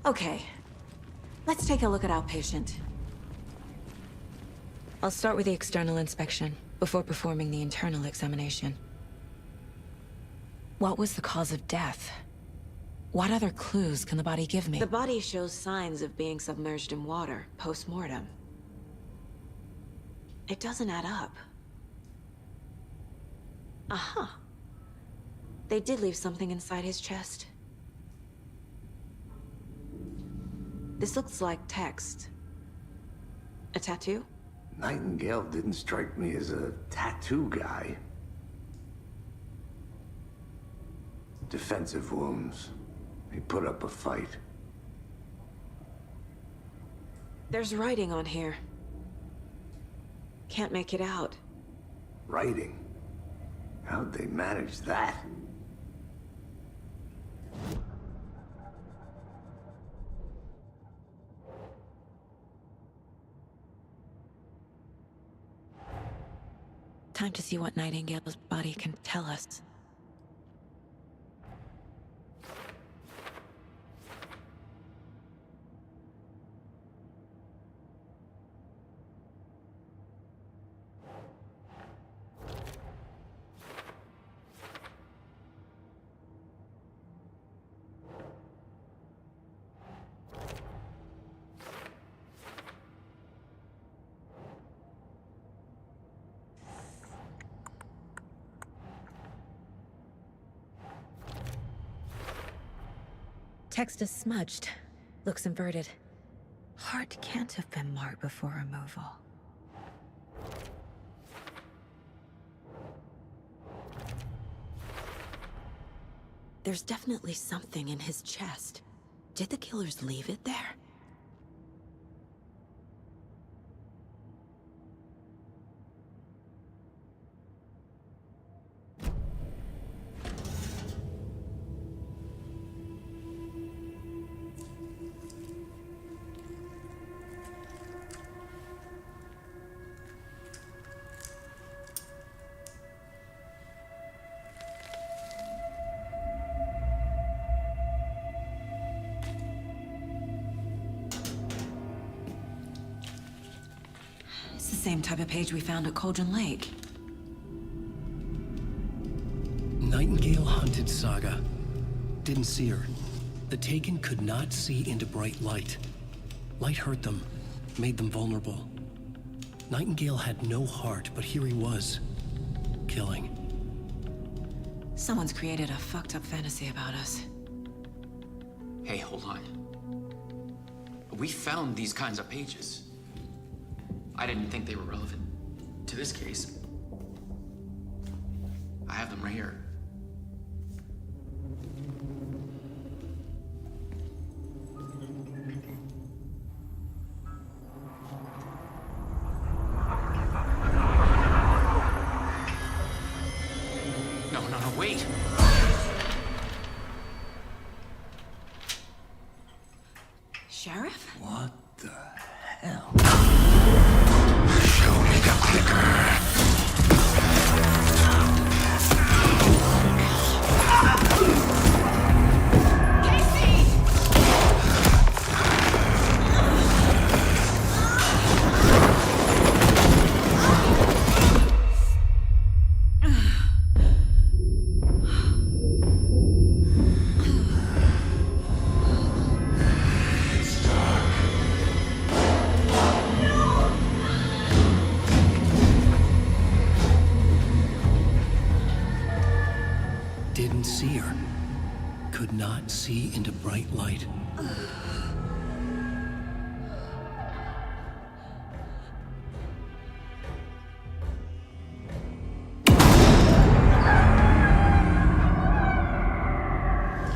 Okay. Let's take a look at our patient. I'll start with the external inspection before performing the internal examination. What was the cause of death? What other clues can the body give me? The body shows signs of being submerged in water post-mortem. It doesn't add up. Aha. They did leave something inside his chest. This looks like text. A tattoo? Nightingale didn't strike me as a tattoo guy. Defensive wounds. He put up a fight. There's writing on here. Can't make it out. Writing? How'd they manage that? Time to see what Nightingale's body can tell us. Text is smudged. Looks inverted. Heart can't have been marked before removal. There's definitely something in his chest. Did the killers leave it there? same type of page we found at Cauldron Lake. Nightingale hunted Saga. Didn't see her. The Taken could not see into bright light. Light hurt them, made them vulnerable. Nightingale had no heart, but here he was, killing. Someone's created a fucked up fantasy about us. Hey, hold on. We found these kinds of pages. I didn't think they were relevant to this case. I have them right here. No, wait! Sheriff? What the hell? Show me the clicker. Didn't see her. Could not see into bright light.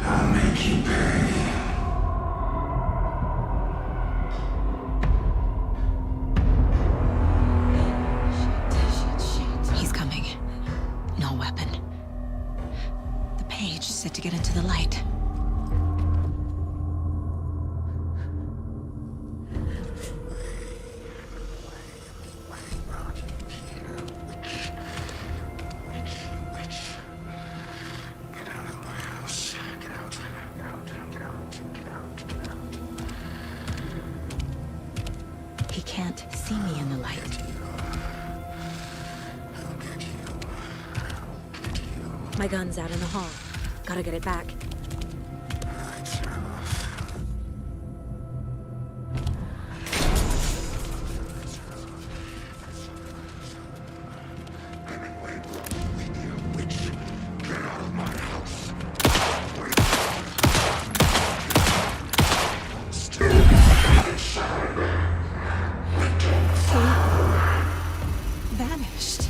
I'll make you pay. He's coming. No weapon. The page set to get into the light. Get out of my house. Get out. Get out. Get out. Get out. Get out. He can't see me in the light. I'll get you. My gun's out in the hall. Gotta get it back. Lights are off. Hemingway, you witch. Get out of my house. Still inside. Vanished.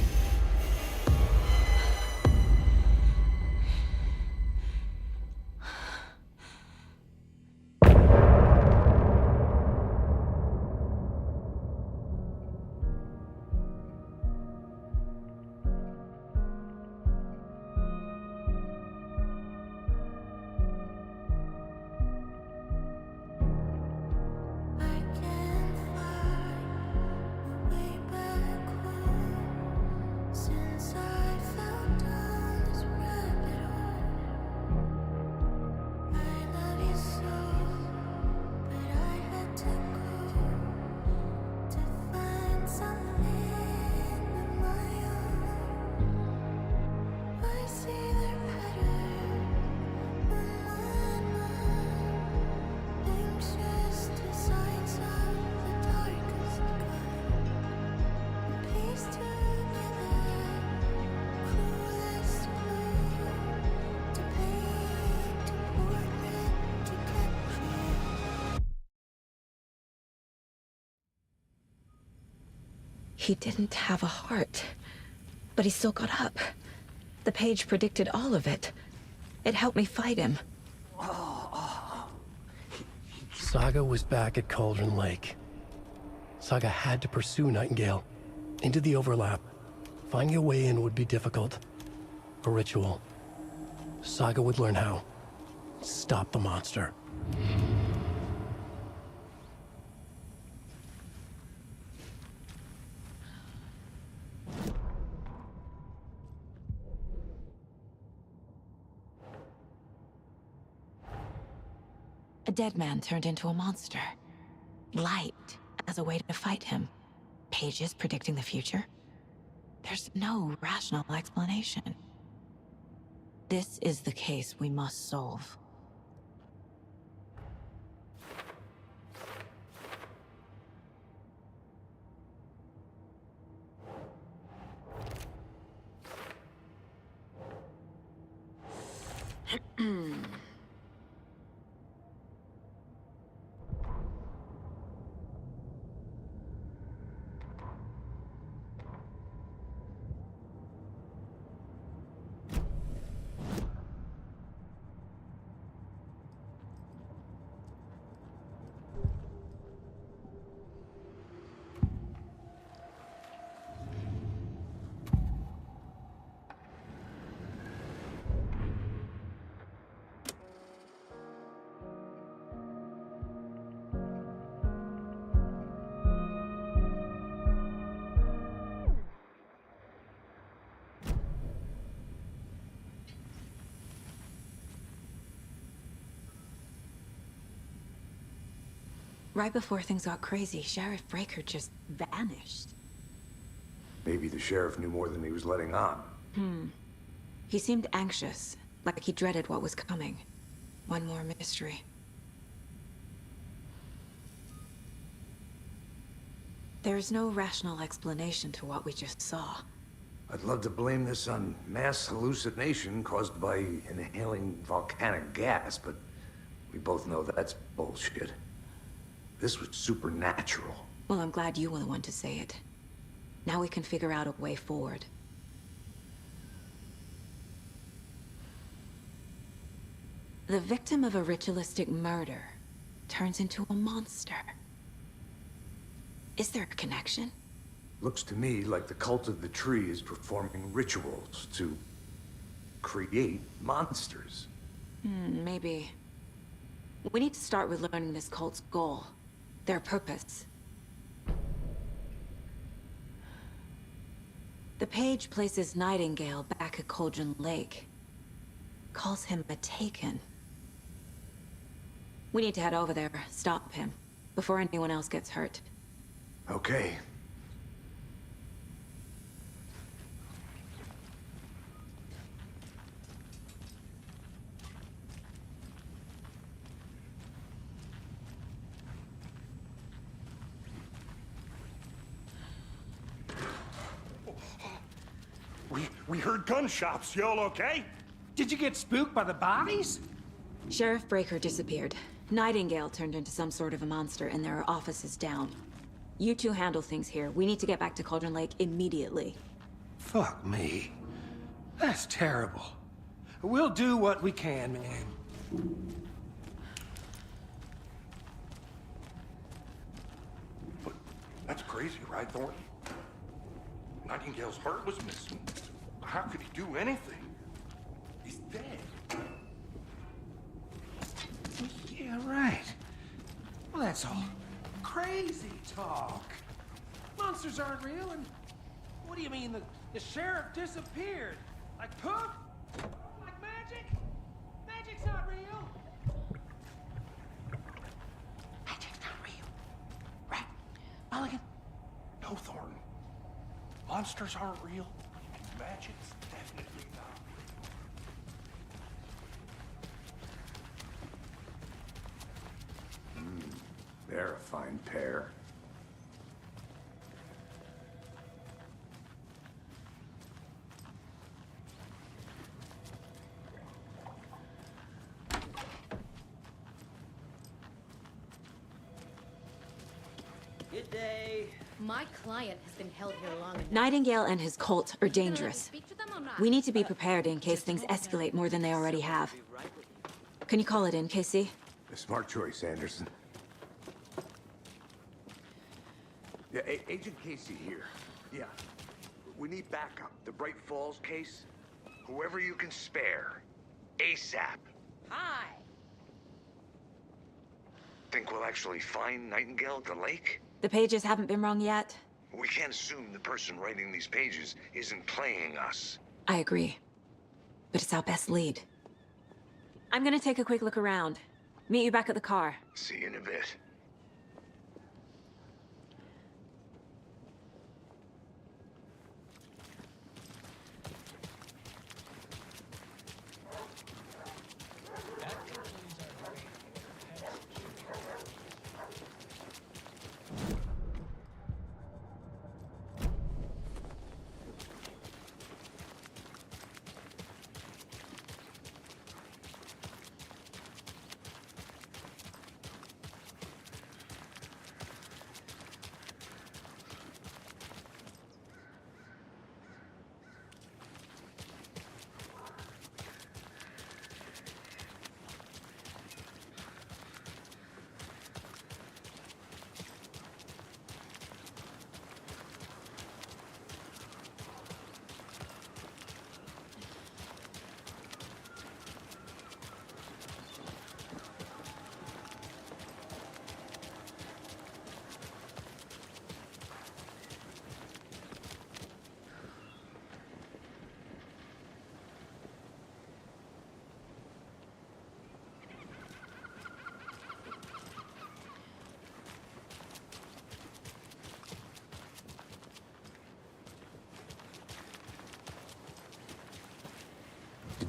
He didn't have a heart, but he still got up. The page predicted all of it. It helped me fight him. Saga was back at Cauldron Lake. Saga had to pursue Nightingale. Into the overlap. Finding a way in would be difficult. A ritual. Saga would learn how. Stop the monster. A dead man turned into a monster. Light as a way to fight him. pages predicting the future? There's no rational explanation. This is the case we must solve. Right before things got crazy, Sheriff Breaker just vanished. Maybe the sheriff knew more than he was letting on. He seemed anxious, like he dreaded what was coming. One more mystery. There's no rational explanation to what we just saw. I'd love to blame this on mass hallucination caused by inhaling volcanic gas, but we both know that's bullshit. This was supernatural. Well, I'm glad you were the one to say it. Now we can figure out a way forward. The victim of a ritualistic murder turns into a monster. Is there a connection? Looks to me like the cult of the tree is performing rituals to create monsters. Maybe. We need to start with learning this cult's goal. Their purpose. The page places Nightingale back at Cauldron Lake. Calls him a Taken. We need to head over there, stop him, before anyone else gets hurt. Okay. We heard gunshots. Y'all okay? Did you get spooked by the bodies? Sheriff Breaker disappeared. Nightingale turned into some sort of a monster, and there are offices down. You two handle things here. We need to get back to Cauldron Lake immediately. Fuck me. That's terrible. We'll do what we can, man. But that's crazy, right, Thornton? Nightingale's heart was missing. How could he do anything? He's dead. Yeah, right. Well, that's all crazy talk. Monsters aren't real, and what do you mean the sheriff disappeared? Like poof? Like magic? Magic's not real. Magic's not real. Right? Mulligan? No, Thornton. Monsters aren't real, and magic's definitely not real. They're a fine pair. Good day. My client has been held here long enough. Nightingale and his cult are dangerous. We need to be prepared in case things escalate more than they already have. Can you call it in, Casey? A smart choice, Anderson. Yeah, Agent Casey here. Yeah. We need backup. The Bright Falls case. Whoever you can spare. ASAP. Hi. Think we'll actually find Nightingale at the lake? The pages haven't been wrong yet. We can't assume the person writing these pages isn't playing us. I agree. But it's our best lead. I'm gonna take a quick look around. Meet you back at the car. See you in a bit.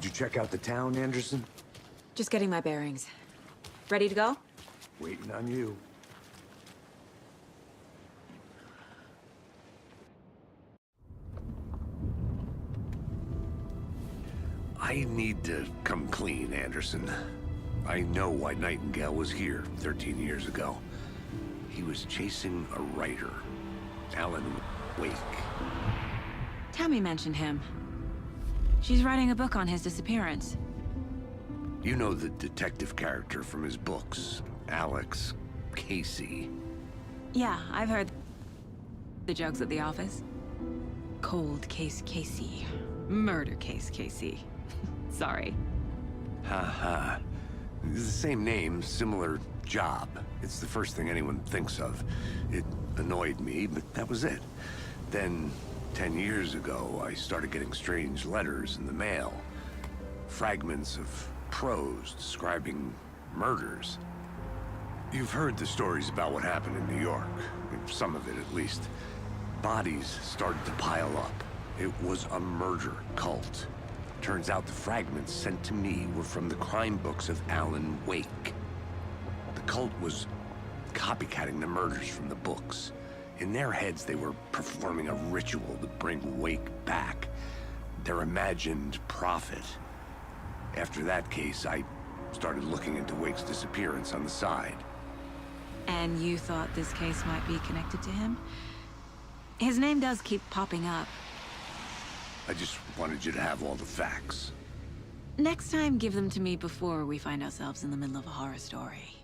you check out the town, Anderson? Just getting my bearings. Ready to go? Waiting on you. I need to come clean, Anderson. I know why Nightingale was here 13 years ago. He was chasing a writer, Alan Wake. Tammy mentioned him. She's writing a book on his disappearance. You know the detective character from his books, Alex Casey. Yeah, I've heard the jokes at the office. Cold case Casey. Murder case Casey. Sorry. Ha. It's the same name, similar job. It's the first thing anyone thinks of. It annoyed me, but that was it. Then, 10 years ago, I started getting strange letters in the mail. Fragments of prose describing murders. You've heard the stories about what happened in New York. Some of it, at least. Bodies started to pile up. It was a murder cult. Turns out the fragments sent to me were from the crime books of Alan Wake. The cult was copycatting the murders from the books. In their heads, they were performing a ritual to bring Wake back. Their imagined prophet. After that case, I started looking into Wake's disappearance on the side. And you thought this case might be connected to him? His name does keep popping up. I just wanted you to have all the facts. Next time, give them to me before we find ourselves in the middle of a horror story.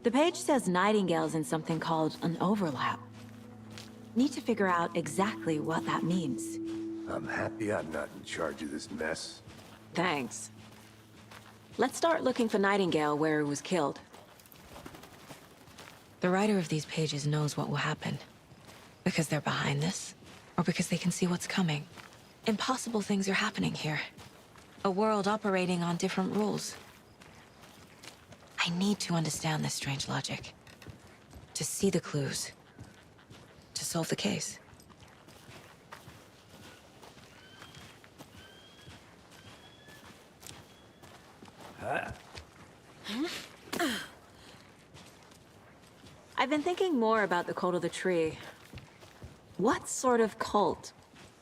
The page says Nightingale's in something called an overlap. Need to figure out exactly what that means. I'm happy I'm not in charge of this mess. Thanks. Let's start looking for Nightingale where he was killed. The writer of these pages knows what will happen. Because they're behind this, or because they can see what's coming. Impossible things are happening here. A world operating on different rules. I need to understand this strange logic. To see the clues. To solve the case. I've been thinking more about the cult of the tree. What sort of cult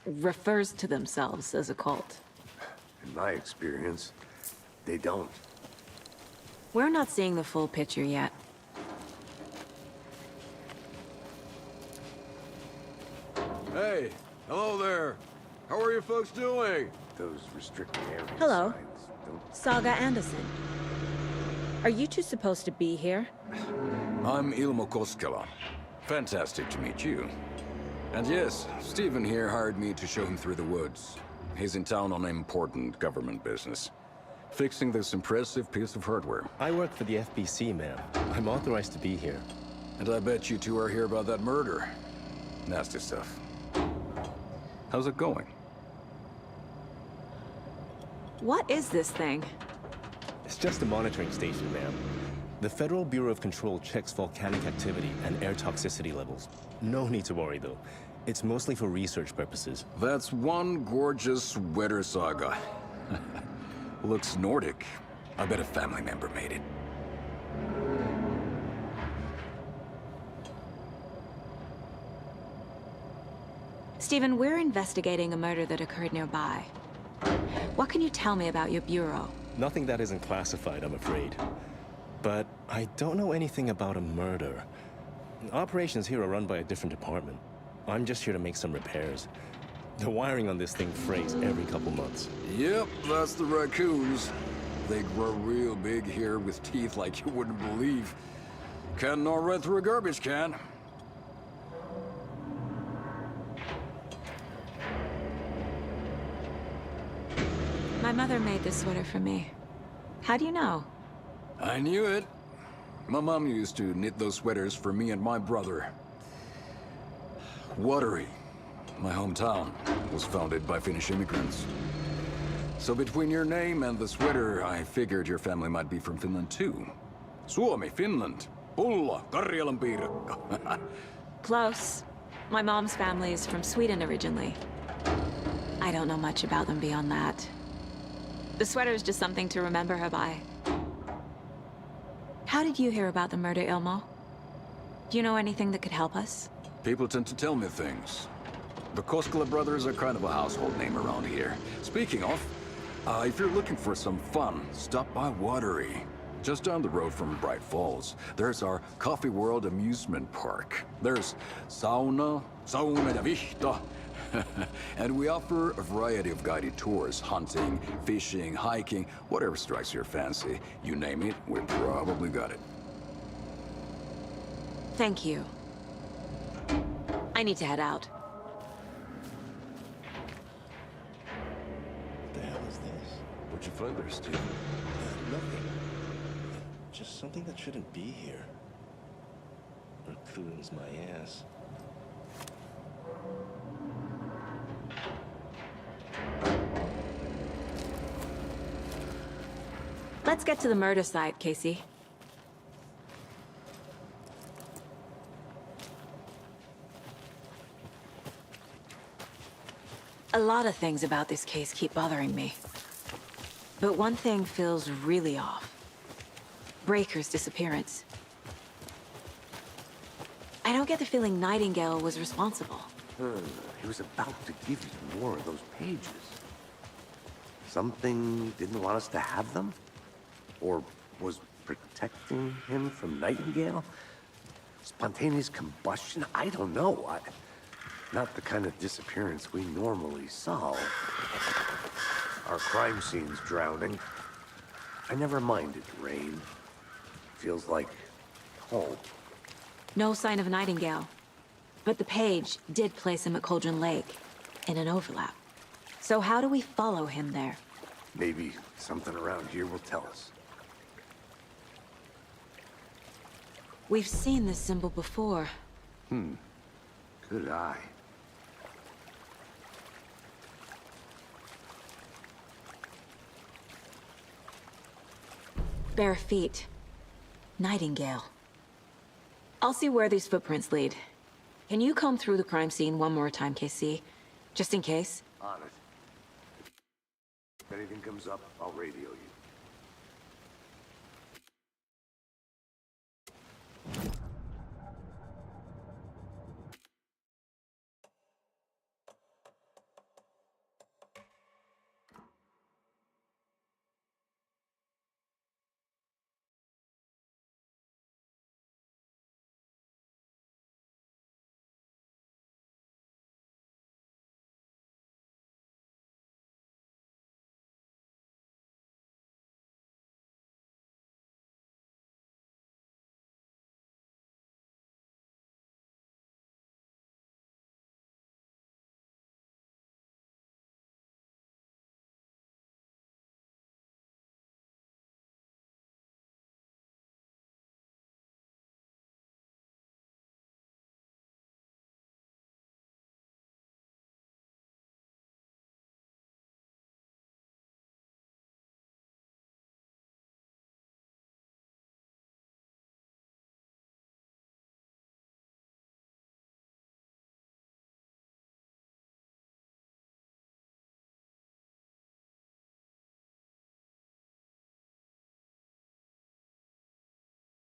refers to themselves as a cult? In my experience, they don't. We're not seeing the full picture yet. Hey, hello there. How are you folks doing? Those restricted areas. Hello. signs don't... Saga Anderson. Are you two supposed to be here? I'm Ilmo Koskela. Fantastic to meet you. And yes, Stephen here hired me to show him through the woods. He's in town on important government business. Fixing this impressive piece of hardware. I work for the FBC, ma'am. I'm authorized to be here. And I bet you two are here about that murder. Nasty stuff. How's it going? What is this thing? It's just a monitoring station, ma'am. The Federal Bureau of Control checks volcanic activity and air toxicity levels. No need to worry, though. It's mostly for research purposes. That's one gorgeous sweater saga. Looks Nordic. I bet a family member made it. Stephen, we're investigating a murder that occurred nearby. What can you tell me about your bureau? Nothing that isn't classified, I'm afraid. But I don't know anything about a murder. Operations here are run by a different department. I'm just here to make some repairs. The wiring on this thing frays every couple months. Yep, that's the raccoons. They grow real big here with teeth like you wouldn't believe. Can't nor run through a garbage can. My mother made this sweater for me. How do you know? I knew it. My mom used to knit those sweaters for me and my brother. Watery, my hometown, was founded by Finnish immigrants. So between your name and the sweater, I figured your family might be from Finland too. Suomi, Finland. Pulla, Karjalan piirakka. Close. My mom's family is from Sweden originally. I don't know much about them beyond that. The sweater is just something to remember her by. How did you hear about the murder, Ilmo? Do you know anything that could help us? People tend to tell me things. The Koskela brothers are kind of a household name around here. Speaking of, if you're looking for some fun, stop by Watery. Just down the road from Bright Falls, there's our Coffee World amusement park. There's sauna ja vihta. And we offer a variety of guided tours, hunting, fishing, hiking, whatever strikes your fancy. You name it, we probably got it. Thank you. I need to head out. What the hell is this? What'd you find there, Steve? Nothing. Just something that shouldn't be here. Raccoons, my ass. Let's get to the murder site, Casey. A lot of things about this case keep bothering me. But one thing feels really off. Breaker's disappearance. I don't get the feeling Nightingale was responsible. He was about to give you more of those pages. Something didn't want us to have them? Or was protecting him from Nightingale? Spontaneous combustion? I don't know. Not the kind of disappearance we normally solve. Our crime scene's drowning. I never minded rain. Feels like home. No sign of Nightingale. But the page did place him at Cauldron Lake, in an overlap. So how do we follow him there? Maybe something around here will tell us. We've seen this symbol before. Good eye. Bare feet. Nightingale. I'll see where these footprints lead. Can you comb through the crime scene one more time, KC? Just in case? On it. If anything comes up, I'll radio you.